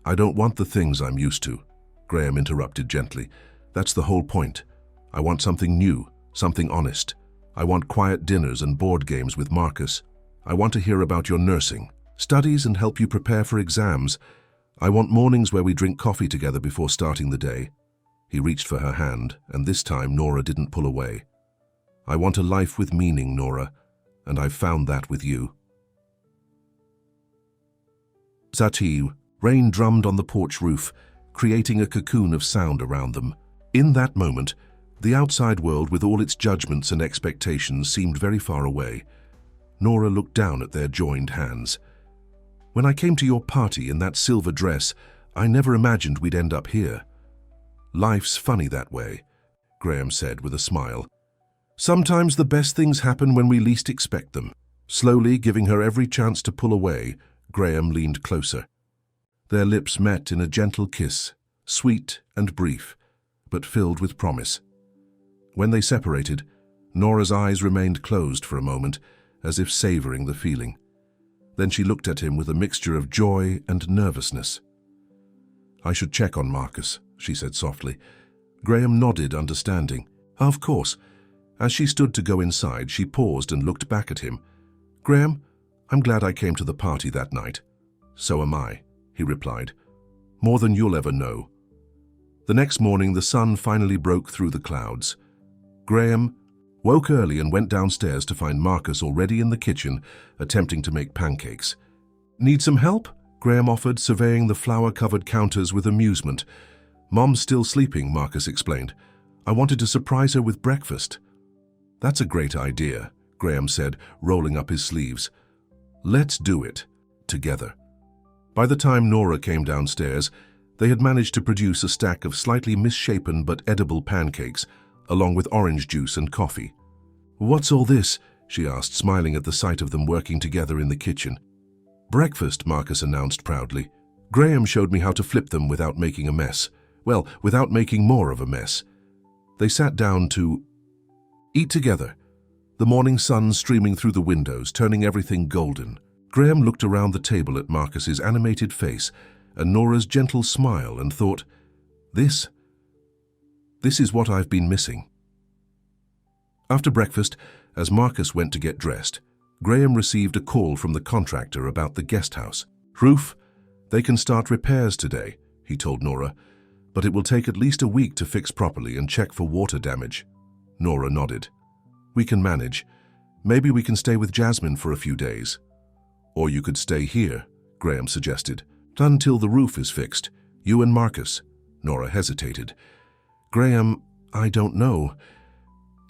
"I don't want the things I'm used to," Graham interrupted gently. "That's the whole point. I want something new, something honest. I want quiet dinners and board games with Marcus. I want to hear about your nursing, studies, and help you prepare for exams. I want mornings where we drink coffee together before starting the day." He reached for her hand, and this time Nora didn't pull away. "I want a life with meaning, Nora, and I've found that with you." Zati, rain drummed on the porch roof, creating a cocoon of sound around them. In that moment, the outside world with all its judgments and expectations seemed very far away. Nora looked down at their joined hands. "When I came to your party in that silver dress, I never imagined we'd end up here." "Life's funny that way," Graham said with a smile. "Sometimes the best things happen when we least expect them." Slowly, giving her every chance to pull away, Graham leaned closer. Their lips met in a gentle kiss, sweet and brief, but filled with promise. When they separated, Nora's eyes remained closed for a moment, as if savoring the feeling. Then she looked at him with a mixture of joy and nervousness. "I should check on Marcus," she said softly. Graham nodded, understanding. "Of course." As she stood to go inside, she paused and looked back at him. "Graham, I'm glad I came to the party that night." "So am I," he replied. "More than you'll ever know." The next morning, the sun finally broke through the clouds. Graham woke early and went downstairs to find Marcus already in the kitchen, attempting to make pancakes. "Need some help?" Graham offered, surveying the flour-covered counters with amusement. "Mom's still sleeping," Marcus explained. "I wanted to surprise her with breakfast." "That's a great idea," Graham said, rolling up his sleeves. Let's do it, together. By the time Nora came downstairs, they had managed to produce a stack of slightly misshapen but edible pancakes, along with orange juice and coffee. What's all this? She asked, smiling at the sight of them working together in the kitchen. Breakfast, Marcus announced proudly. Graham showed me how to flip them without making a mess. Well, without making more of a mess. They sat down to eat together, the morning sun streaming through the windows, turning everything golden. Graham looked around the table at Marcus's animated face and Nora's gentle smile and thought, This is what I've been missing. After breakfast, as Marcus went to get dressed, Graham received a call from the contractor about the guest house. Roof, they can start repairs today, he told Nora, but it will take at least a week to fix properly and check for water damage. Nora nodded. We can manage. Maybe we can stay with Jasmine for a few days. Or you could stay here, Graham suggested, until the roof is fixed. You and Marcus. Nora hesitated. Graham, I don't know.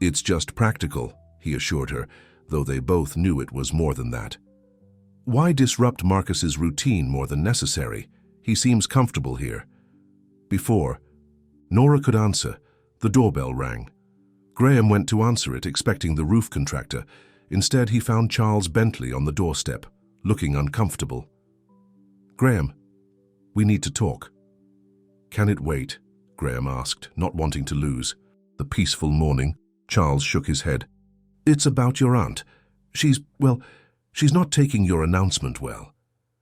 It's just practical, he assured her, though they both knew it was more than that. Why disrupt Marcus's routine more than necessary? He seems comfortable here. Before Nora could answer, the doorbell rang. Graham went to answer it, expecting the roof contractor. Instead, he found Charles Bentley on the doorstep, looking uncomfortable. Graham, we need to talk. Can it wait? Graham asked, not wanting to lose the peaceful morning. Charles shook his head. It's about your aunt. She's not taking your announcement well.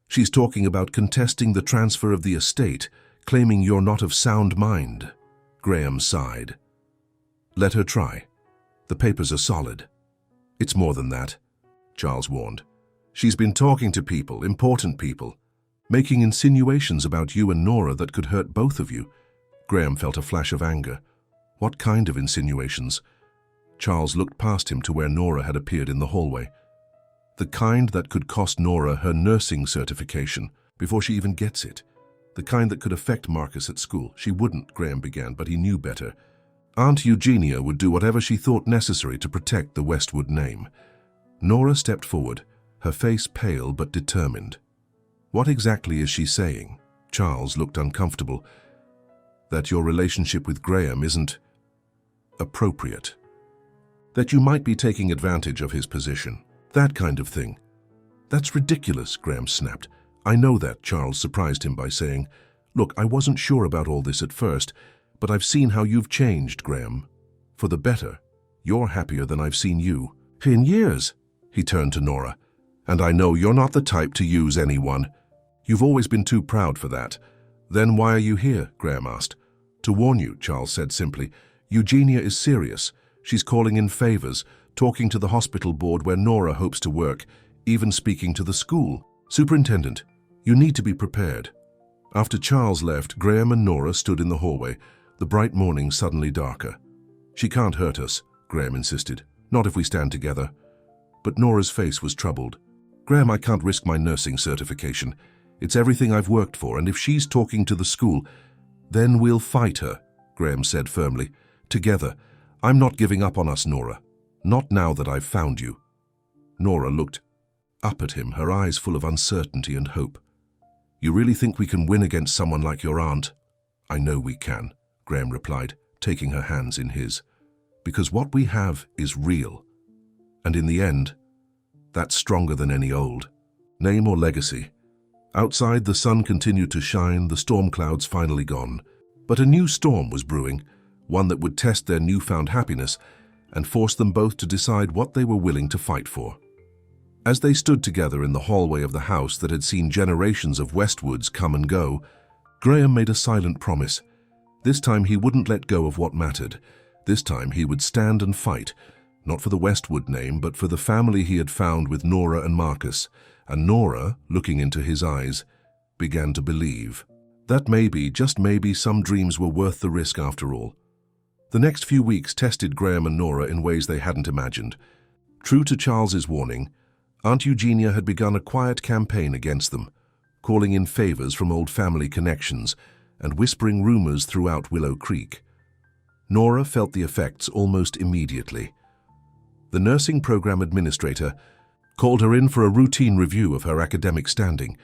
She's talking about contesting the transfer of the estate, claiming you're not of sound mind. Graham sighed. Let her try. The papers are solid. It's more than that, Charles warned. She's been talking to people, important people, making insinuations about you and Nora that could hurt both of you. Graham felt a flash of anger. What kind of insinuations? Charles looked past him to where Nora had appeared in the hallway. The kind that could cost Nora her nursing certification before she even gets it. The kind that could affect Marcus at school. She wouldn't, Graham began, but he knew better. Aunt Eugenia would do whatever she thought necessary to protect the Westwood name. Nora stepped forward, her face pale but determined. What exactly is she saying? Charles looked uncomfortable. That your relationship with Graham isn't appropriate. That you might be taking advantage of his position. That kind of thing. That's ridiculous, Graham snapped. I know that, Charles surprised him by saying, Look, I wasn't sure about all this at first, but I've seen how you've changed, Graham. For the better. You're happier than I've seen you. In years, he turned to Nora. And I know you're not the type to use anyone. You've always been too proud for that. Then why are you here? Graham asked. To warn you, Charles said simply. Eugenia is serious. She's calling in favors, talking to the hospital board where Nora hopes to work, even speaking to the school. Superintendent, you need to be prepared. After Charles left, Graham and Nora stood in the hallway, the bright morning suddenly darker. She can't hurt us, Graham insisted. Not if we stand together. But Nora's face was troubled. Graham, I can't risk my nursing certification. It's everything I've worked for, and if she's talking to the school, then we'll fight her, Graham said firmly. Together. I'm not giving up on us, Nora. Not now that I've found you. Nora looked up at him, her eyes full of uncertainty and hope. You really think we can win against someone like your aunt? I know we can, Graham replied, taking her hands in his. Because what we have is real. And in the end, that's stronger than any old name or legacy. Outside, the sun continued to shine, the storm clouds finally gone. But a new storm was brewing, one that would test their newfound happiness and force them both to decide what they were willing to fight for. As they stood together in the hallway of the house that had seen generations of Westwoods come and go, Graham made a silent promise. This time he wouldn't let go of what mattered. This time he would stand and fight, not for the Westwood name, but for the family he had found with Nora and Marcus. And Nora, looking into his eyes, began to believe that maybe, just maybe, some dreams were worth the risk after all. The next few weeks tested Graham and Nora in ways they hadn't imagined. True to Charles's warning, Aunt Eugenia had begun a quiet campaign against them, calling in favors from old family connections and whispering rumors throughout Willow Creek. Nora felt the effects almost immediately. The nursing program administrator called her in for a routine review of her academic standing.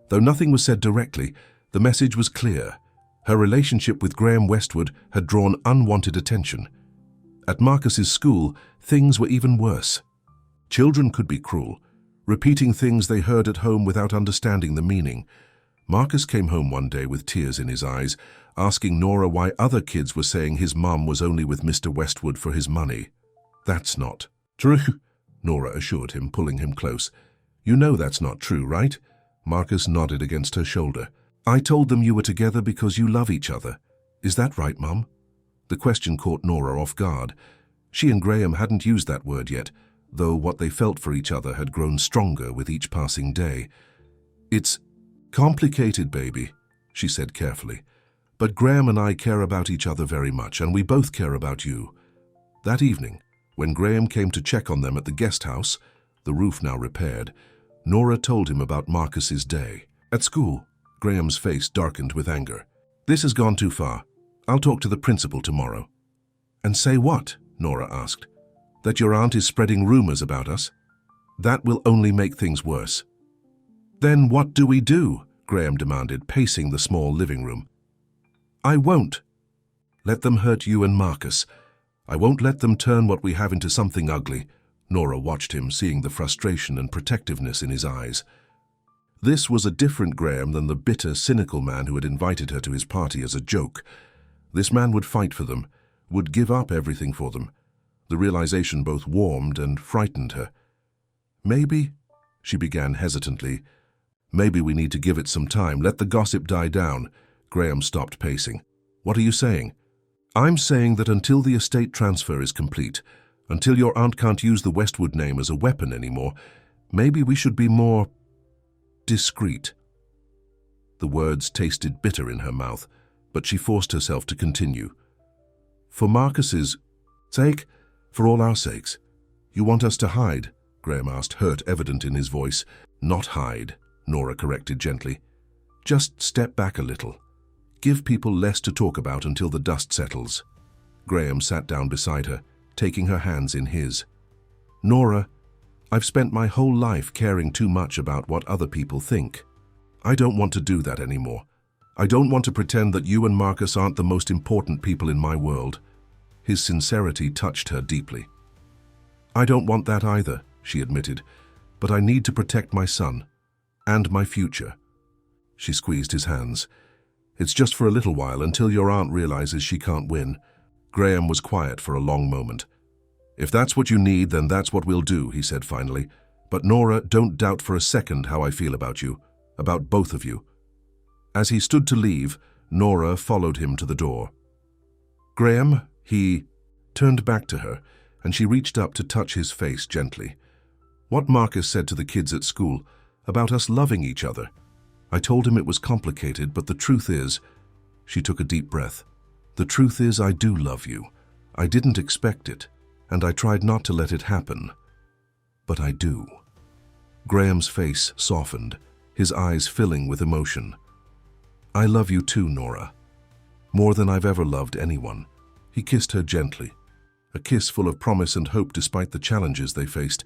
Though nothing was said directly, the message was clear. Her relationship with Graham Westwood had drawn unwanted attention. At Marcus's school, things were even worse. Children could be cruel, repeating things they heard at home without understanding the meaning. Marcus came home one day with tears in his eyes, asking Nora why other kids were saying his mum was only with Mr. Westwood for his money. "That's not true," Nora assured him, pulling him close. "You know that's not true, right?" Marcus nodded against her shoulder. "I told them you were together because you love each other. Is that right, Mum?" The question caught Nora off guard. She and Graham hadn't used that word yet, though what they felt for each other had grown stronger with each passing day. "It's complicated, baby," she said carefully. "But Graham and I care about each other very much, and we both care about you." That evening, when Graham came to check on them at the guest house, the roof now repaired, Nora told him about Marcus's day. At school, Graham's face darkened with anger. "This has gone too far. I'll talk to the principal tomorrow." "And say what?" Nora asked. "That your aunt is spreading rumors about us? That will only make things worse." "Then what do we do?" Graham demanded, pacing the small living room. "I won't let them hurt you and Marcus. I won't let them turn what we have into something ugly." Nora watched him, seeing the frustration and protectiveness in his eyes. This was a different Graham than the bitter, cynical man who had invited her to his party as a joke. This man would fight for them, would give up everything for them. The realization both warmed and frightened her. "Maybe," she began hesitantly, "maybe we need to give it some time, let the gossip die down." Graham stopped pacing. "What are you saying?" "I'm saying that until the estate transfer is complete, until your aunt can't use the Westwood name as a weapon anymore, maybe we should be more discreet." The words tasted bitter in her mouth, but she forced herself to continue. "For Marcus's sake, for all our sakes. You want us to hide?" Graham asked, hurt evident in his voice. "Not hide," Nora corrected gently. "Just step back a little. Give people less to talk about until the dust settles." Graham sat down beside her, taking her hands in his. "Nora, I've spent my whole life caring too much about what other people think. I don't want to do that anymore. I don't want to pretend that you and Marcus aren't the most important people in my world." His sincerity touched her deeply. "I don't want that either," she admitted, "but I need to protect my son and my future." She squeezed his hands. "It's just for a little while, until your aunt realizes she can't win." Graham was quiet for a long moment. "If that's what you need, then that's what we'll do," he said finally. "But Nora, don't doubt for a second how I feel about you, about both of you." As he stood to leave, Nora followed him to the door. "Graham," he turned back to her, and she reached up to touch his face gently. "What Marcus said to the kids at school, about us loving each other. I told him it was complicated, but the truth is," she took a deep breath, "the truth is I do love you. I didn't expect it, and I tried not to let it happen. But I do." Graham's face softened, his eyes filling with emotion. "I love you too, Nora. More than I've ever loved anyone." He kissed her gently, a kiss full of promise and hope despite the challenges they faced.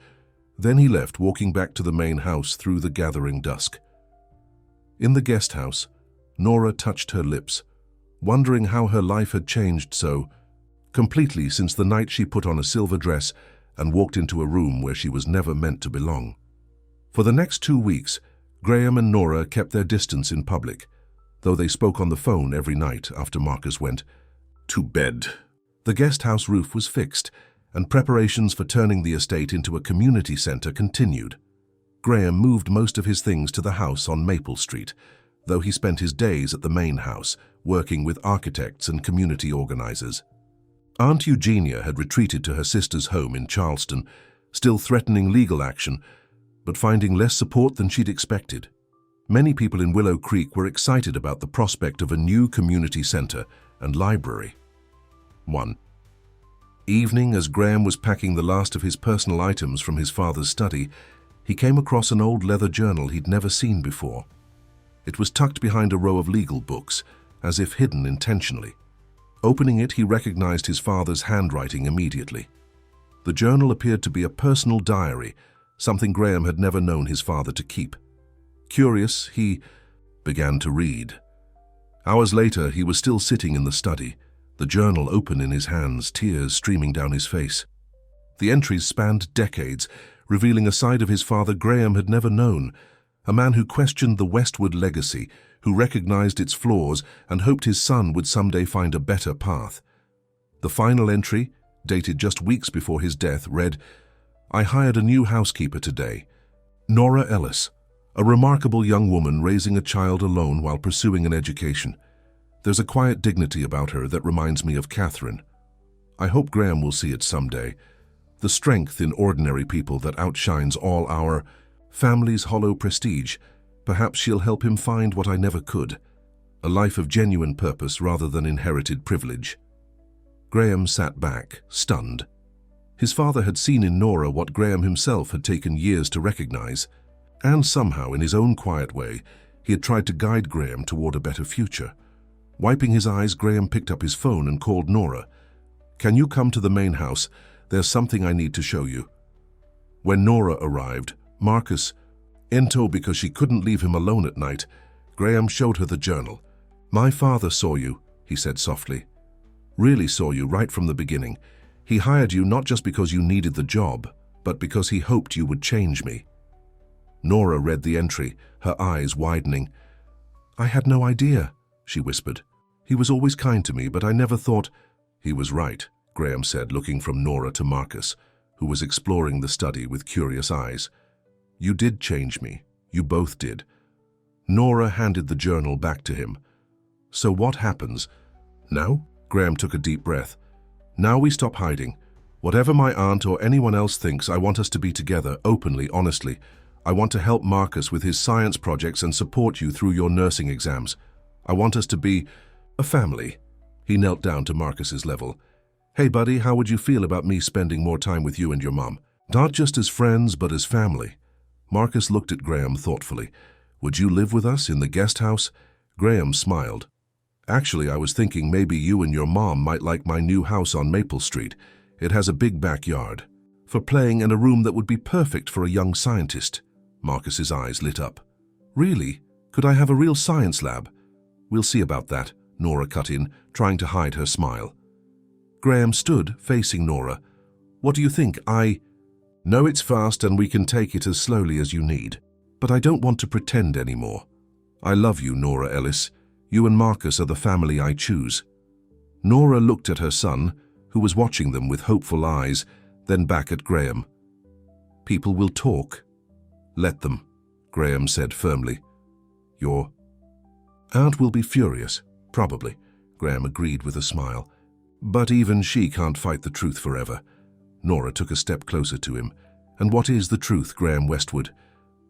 Then he left, walking back to the main house through the gathering dusk. In the guest house, Nora touched her lips, wondering how her life had changed so completely since the night she put on a silver dress and walked into a room where she was never meant to belong. For the next 2 weeks, Graham and Nora kept their distance in public, though they spoke on the phone every night after Marcus went to bed. The guest house roof was fixed, and preparations for turning the estate into a community center continued. Graham moved most of his things to the house on Maple Street, though he spent his days at the main house, working with architects and community organizers. Aunt Eugenia had retreated to her sister's home in Charleston, still threatening legal action, but finding less support than she'd expected. Many people in Willow Creek were excited about the prospect of a new community center and library. One evening, as Graham was packing the last of his personal items from his father's study, he came across an old leather journal he'd never seen before. It was tucked behind a row of legal books, as if hidden intentionally. Opening it, he recognized his father's handwriting immediately. The journal appeared to be a personal diary, something Graham had never known his father to keep. Curious, he began to read. Hours later, he was still sitting in the study, the journal open in his hands, tears streaming down his face. The entries spanned decades, revealing a side of his father Graham had never known, a man who questioned the Westwood legacy, who recognized its flaws and hoped his son would someday find a better path. The final entry, dated just weeks before his death, read, "I hired a new housekeeper today. Nora Ellis, a remarkable young woman raising a child alone while pursuing an education. There's a quiet dignity about her that reminds me of Catherine. I hope Graham will see it someday. The strength in ordinary people that outshines all our family's hollow prestige. Perhaps she'll help him find what I never could, a life of genuine purpose rather than inherited privilege." Graham sat back, stunned. His father had seen in Nora what Graham himself had taken years to recognize, and somehow, in his own quiet way, he had tried to guide Graham toward a better future. Wiping his eyes, Graham picked up his phone and called Nora. "Can you come to the main house? There's something I need to show you." When Nora arrived, Marcus, ento because she couldn't leave him alone at night, Graham showed her the journal. "My father saw you," he said softly. "Really saw you right from the beginning. He hired you not just because you needed the job, but because he hoped you would change me." Nora read the entry, her eyes widening. "I had no idea," she whispered. "He was always kind to me, but I never thought—" "He was right," Graham said, looking from Nora to Marcus, who was exploring the study with curious eyes. "You did change me. You both did." Nora handed the journal back to him. "So what happens now?" Graham took a deep breath. "Now we stop hiding. Whatever my aunt or anyone else thinks, I want us to be together, openly, honestly. I want to help Marcus with his science projects and support you through your nursing exams. I want us to be a family." He knelt down to Marcus's level. "Hey, buddy, how would you feel about me spending more time with you and your mom? Not just as friends, but as family." Marcus looked at Graham thoughtfully. "Would you live with us in the guest house?" Graham smiled. "Actually, I was thinking maybe you and your mom might like my new house on Maple Street. It has a big backyard for playing and a room that would be perfect for a young scientist." Marcus's eyes lit up. "Really? Could I have a real science lab?" "We'll see about that," Nora cut in, trying to hide her smile. Graham stood, facing Nora. "What do you think? No, it's fast and we can take it as slowly as you need. But I don't want to pretend anymore. I love you, Nora Ellis. You and Marcus are the family I choose." Nora looked at her son, who was watching them with hopeful eyes, then back at Graham. "People will talk. Let them," Graham said firmly. "Your aunt will be furious, probably," Graham agreed with a smile. "But even she can't fight the truth forever." Nora took a step closer to him. "And what is the truth, Graham Westwood?"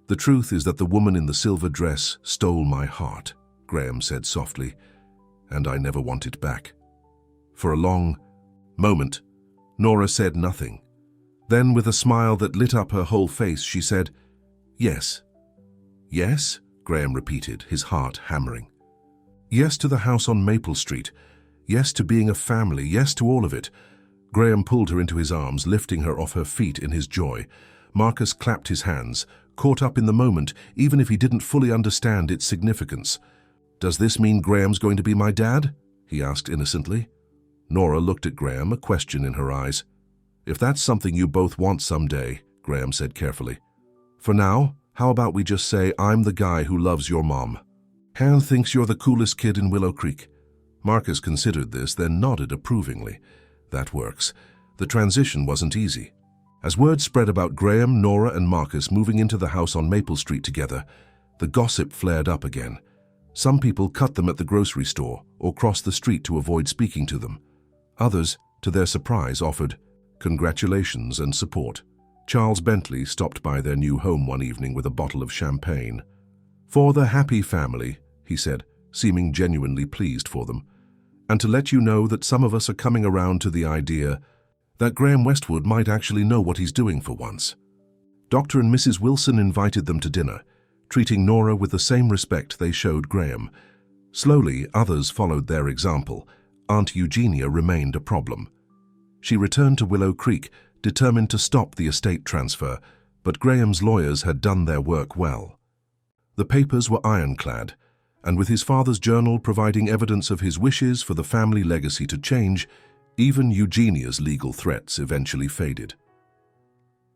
"The truth is that the woman in the silver dress stole my heart," Graham said softly, "and I never want it back." For a long moment, Nora said nothing. Then, with a smile that lit up her whole face, she said, "Yes." "Yes?" Graham repeated, his heart hammering. "Yes to the house on Maple Street. Yes to being a family. Yes to all of it." Graham pulled her into his arms, lifting her off her feet in his joy. Marcus clapped his hands, caught up in the moment, even if he didn't fully understand its significance. "Does this mean Graham's going to be my dad?" he asked innocently. Nora looked at Graham, a question in her eyes. "If that's something you both want someday," Graham said carefully. "For now, how about we just say I'm the guy who loves your mom? Han thinks you're the coolest kid in Willow Creek." Marcus considered this, then nodded approvingly. "That works." The transition wasn't easy. As word spread about Graham, Nora, and Marcus moving into the house on Maple Street together, the gossip flared up again. Some people cut them at the grocery store or crossed the street to avoid speaking to them. Others, to their surprise, offered congratulations and support. Charles Bentley stopped by their new home one evening with a bottle of champagne. "For the happy family," he said, seeming genuinely pleased for them. "And to let you know that some of us are coming around to the idea that Graham Westwood might actually know what he's doing for once." Dr. and Mrs. Wilson invited them to dinner, treating Nora with the same respect they showed Graham. Slowly, others followed their example. Aunt Eugenia remained a problem. She returned to Willow Creek, determined to stop the estate transfer, but Graham's lawyers had done their work well. The papers were ironclad, and with his father's journal providing evidence of his wishes for the family legacy to change, even Eugenia's legal threats eventually faded.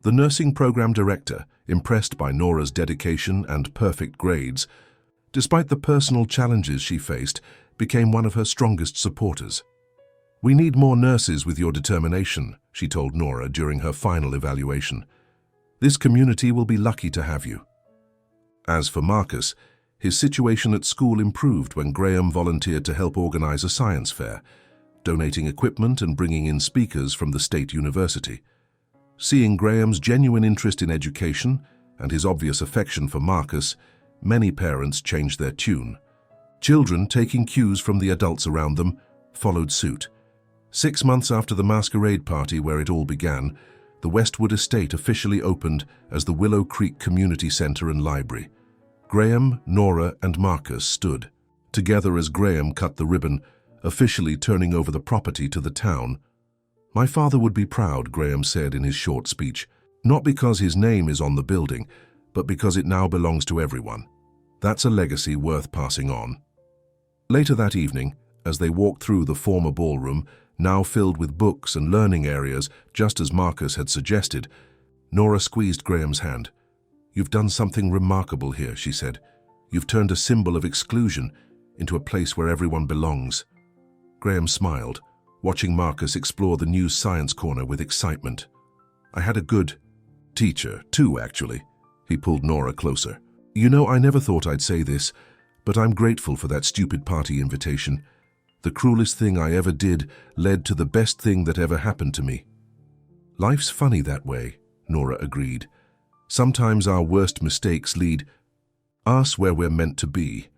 The nursing program director, impressed by Nora's dedication and perfect grades, despite the personal challenges she faced, became one of her strongest supporters. "We need more nurses with your determination," she told Nora during her final evaluation. "This community will be lucky to have you." As for Marcus, his situation at school improved when Graham volunteered to help organize a science fair, donating equipment and bringing in speakers from the state university. Seeing Graham's genuine interest in education and his obvious affection for Marcus, many parents changed their tune. Children, taking cues from the adults around them, followed suit. 6 months after the masquerade party where it all began, the Westwood estate officially opened as the Willow Creek Community Center and Library. Graham, Nora, and Marcus stood together as Graham cut the ribbon, officially turning over the property to the town. "My father would be proud," Graham said in his short speech, "not because his name is on the building, but because it now belongs to everyone. That's a legacy worth passing on." Later that evening, as they walked through the former ballroom, now filled with books and learning areas, just as Marcus had suggested, Nora squeezed Graham's hand. "You've done something remarkable here," she said. "You've turned a symbol of exclusion into a place where everyone belongs." Graham smiled, watching Marcus explore the new science corner with excitement. "I had a good teacher, too, actually." He pulled Nora closer. "You know, I never thought I'd say this, but I'm grateful for that stupid party invitation. The cruelest thing I ever did led to the best thing that ever happened to me." "Life's funny that way," Nora agreed. "Sometimes our worst mistakes lead us where we're meant to be."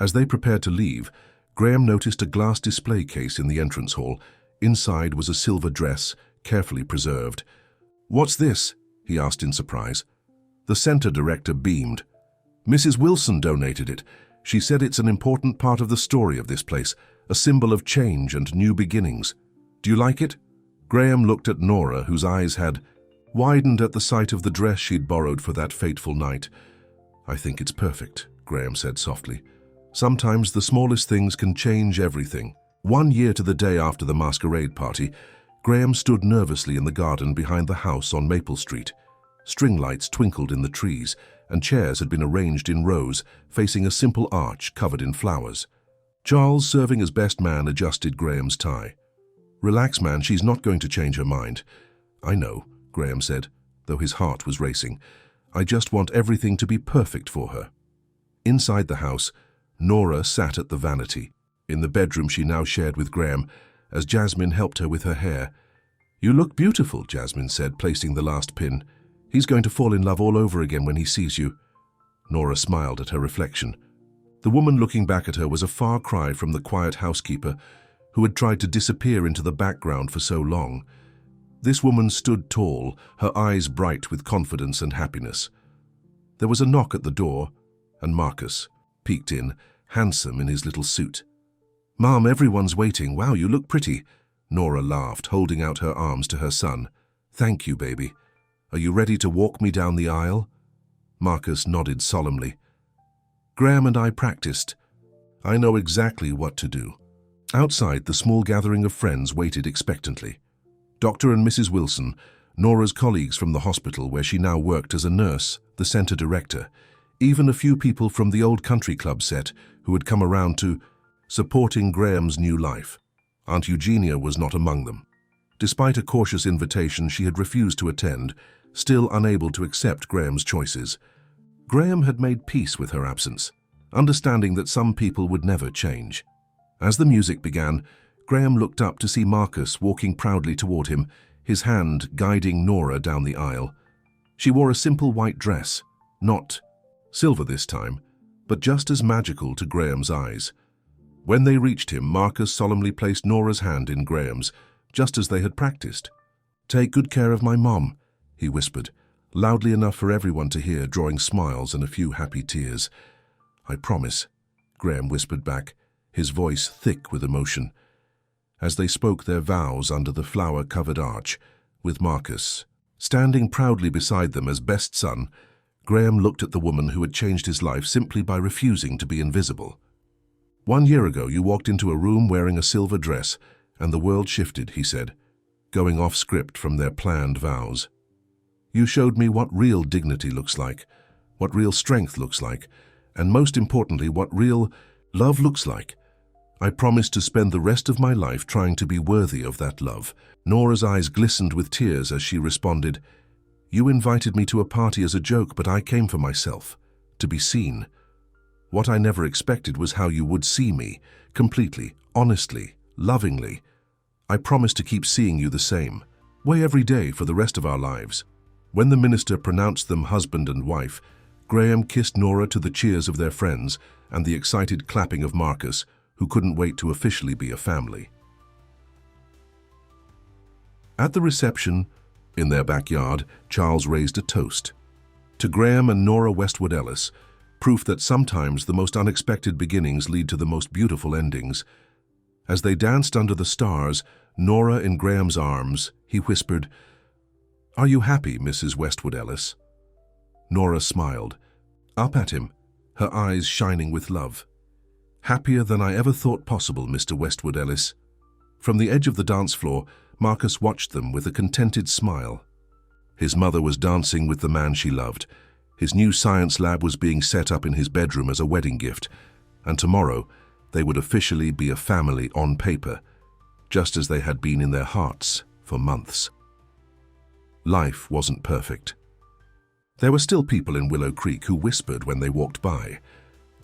As they prepared to leave, Graham noticed a glass display case in the entrance hall. Inside was a silver dress, carefully preserved. "What's this?" he asked in surprise. The center director beamed. "Mrs. Wilson donated it. She said it's an important part of the story of this place, a symbol of change and new beginnings. Do you like it?" Graham looked at Nora, whose eyes had widened at the sight of the dress she'd borrowed for that fateful night. "I think it's perfect," Graham said softly. "Sometimes the smallest things can change everything." 1 year to the day after the masquerade party, Graham stood nervously in the garden behind the house on Maple Street. String lights twinkled in the trees, and chairs had been arranged in rows, facing a simple arch covered in flowers. Charles, serving as best man, adjusted Graham's tie. "Relax, man, she's not going to change her mind." "I know," Graham said, though his heart was racing. "I just want everything to be perfect for her." Inside the house, Nora sat at the vanity, in the bedroom she now shared with Graham, as Jasmine helped her with her hair. "You look beautiful," Jasmine said, placing the last pin. "He's going to fall in love all over again when he sees you." Nora smiled at her reflection. The woman looking back at her was a far cry from the quiet housekeeper who had tried to disappear into the background for so long. This woman stood tall, her eyes bright with confidence and happiness. There was a knock at the door, and Marcus peeked in, handsome in his little suit. "Mom, everyone's waiting. Wow, you look pretty." Nora laughed, holding out her arms to her son. "Thank you, baby. Are you ready to walk me down the aisle?" Marcus nodded solemnly. "Graham and I practiced. I know exactly what to do." Outside, the small gathering of friends waited expectantly. Dr. and Mrs. Wilson, Nora's colleagues from the hospital where she now worked as a nurse, the center director, even a few people from the old country club set who had come around to supporting Graham's new life. Aunt Eugenia was not among them. Despite a cautious invitation, she had refused to attend, still unable to accept Graham's choices. Graham had made peace with her absence, understanding that some people would never change. As the music began, Graham looked up to see Marcus walking proudly toward him, his hand guiding Nora down the aisle. She wore a simple white dress, not silver this time, but just as magical to Graham's eyes. When they reached him, Marcus solemnly placed Nora's hand in Graham's, just as they had practiced. "Take good care of my mom," he whispered, loudly enough for everyone to hear, drawing smiles and a few happy tears. "I promise," Graham whispered back, his voice thick with emotion. As they spoke their vows under the flower-covered arch, with Marcus. Standing proudly beside them as best son, Graham looked at the woman who had changed his life simply by refusing to be invisible. "1 year ago, you walked into a room wearing a silver dress, and the world shifted," he said, going off script from their planned vows. "You showed me what real dignity looks like, what real strength looks like, and most importantly, what real love looks like. I promised to spend the rest of my life trying to be worthy of that love." Nora's eyes glistened with tears as she responded, "You invited me to a party as a joke, but I came for myself, to be seen. What I never expected was how you would see me, completely, honestly, lovingly. I promise to keep seeing you the same way every day for the rest of our lives." When the minister pronounced them husband and wife, Graham kissed Nora to the cheers of their friends and the excited clapping of Marcus, who couldn't wait to officially be a family. At the reception, in their backyard, Charles raised a toast. To Graham and Nora Westwood Ellis, proof that sometimes the most unexpected beginnings lead to the most beautiful endings. As they danced under the stars, Nora in Graham's arms, he whispered, "Are you happy, Mrs. Westwood Ellis?" Nora smiled, up at him, her eyes shining with love. "Happier than I ever thought possible, Mr. Westwood Ellis." From the edge of the dance floor, Marcus watched them with a contented smile. His mother was dancing with the man she loved. His new science lab was being set up in his bedroom as a wedding gift, and tomorrow they would officially be a family on paper, just as they had been in their hearts for months. Life wasn't perfect. There were still people in Willow Creek who whispered when they walked by.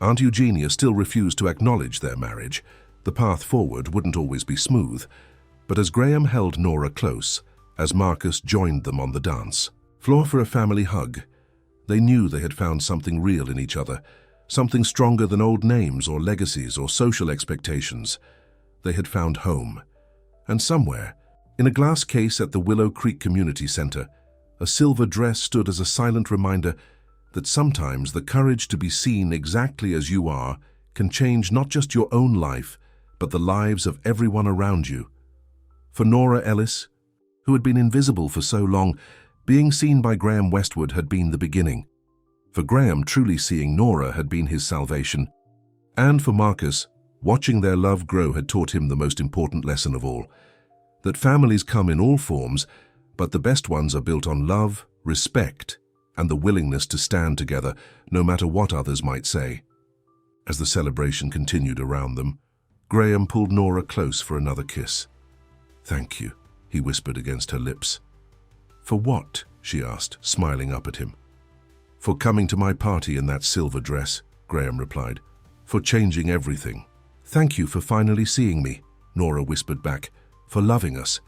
Aunt Eugenia still refused to acknowledge their marriage. The path forward wouldn't always be smooth. But as Graham held Nora close, as Marcus joined them on the dance floor for a family hug, they knew they had found something real in each other, something stronger than old names or legacies or social expectations. They had found home. And somewhere, in a glass case at the Willow Creek Community Center, a silver dress stood as a silent reminder that sometimes the courage to be seen exactly as you are can change not just your own life, but the lives of everyone around you. For Nora Ellis, who had been invisible for so long, being seen by Graham Westwood had been the beginning. For Graham, truly seeing Nora had been his salvation. And for Marcus, watching their love grow had taught him the most important lesson of all, that families come in all forms, but the best ones are built on love, respect, and the willingness to stand together, no matter what others might say. As the celebration continued around them, Graham pulled Nora close for another kiss. "Thank you," he whispered against her lips. "For what?" she asked, smiling up at him. "For coming to my party in that silver dress," Graham replied. "For changing everything." "Thank you for finally seeing me," Nora whispered back, "for loving us."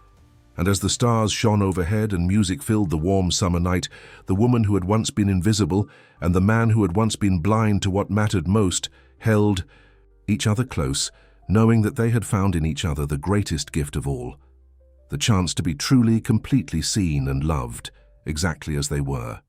And as the stars shone overhead and music filled the warm summer night, the woman who had once been invisible and the man who had once been blind to what mattered most held each other close, knowing that they had found in each other the greatest gift of all, the chance to be truly, completely seen and loved, exactly as they were.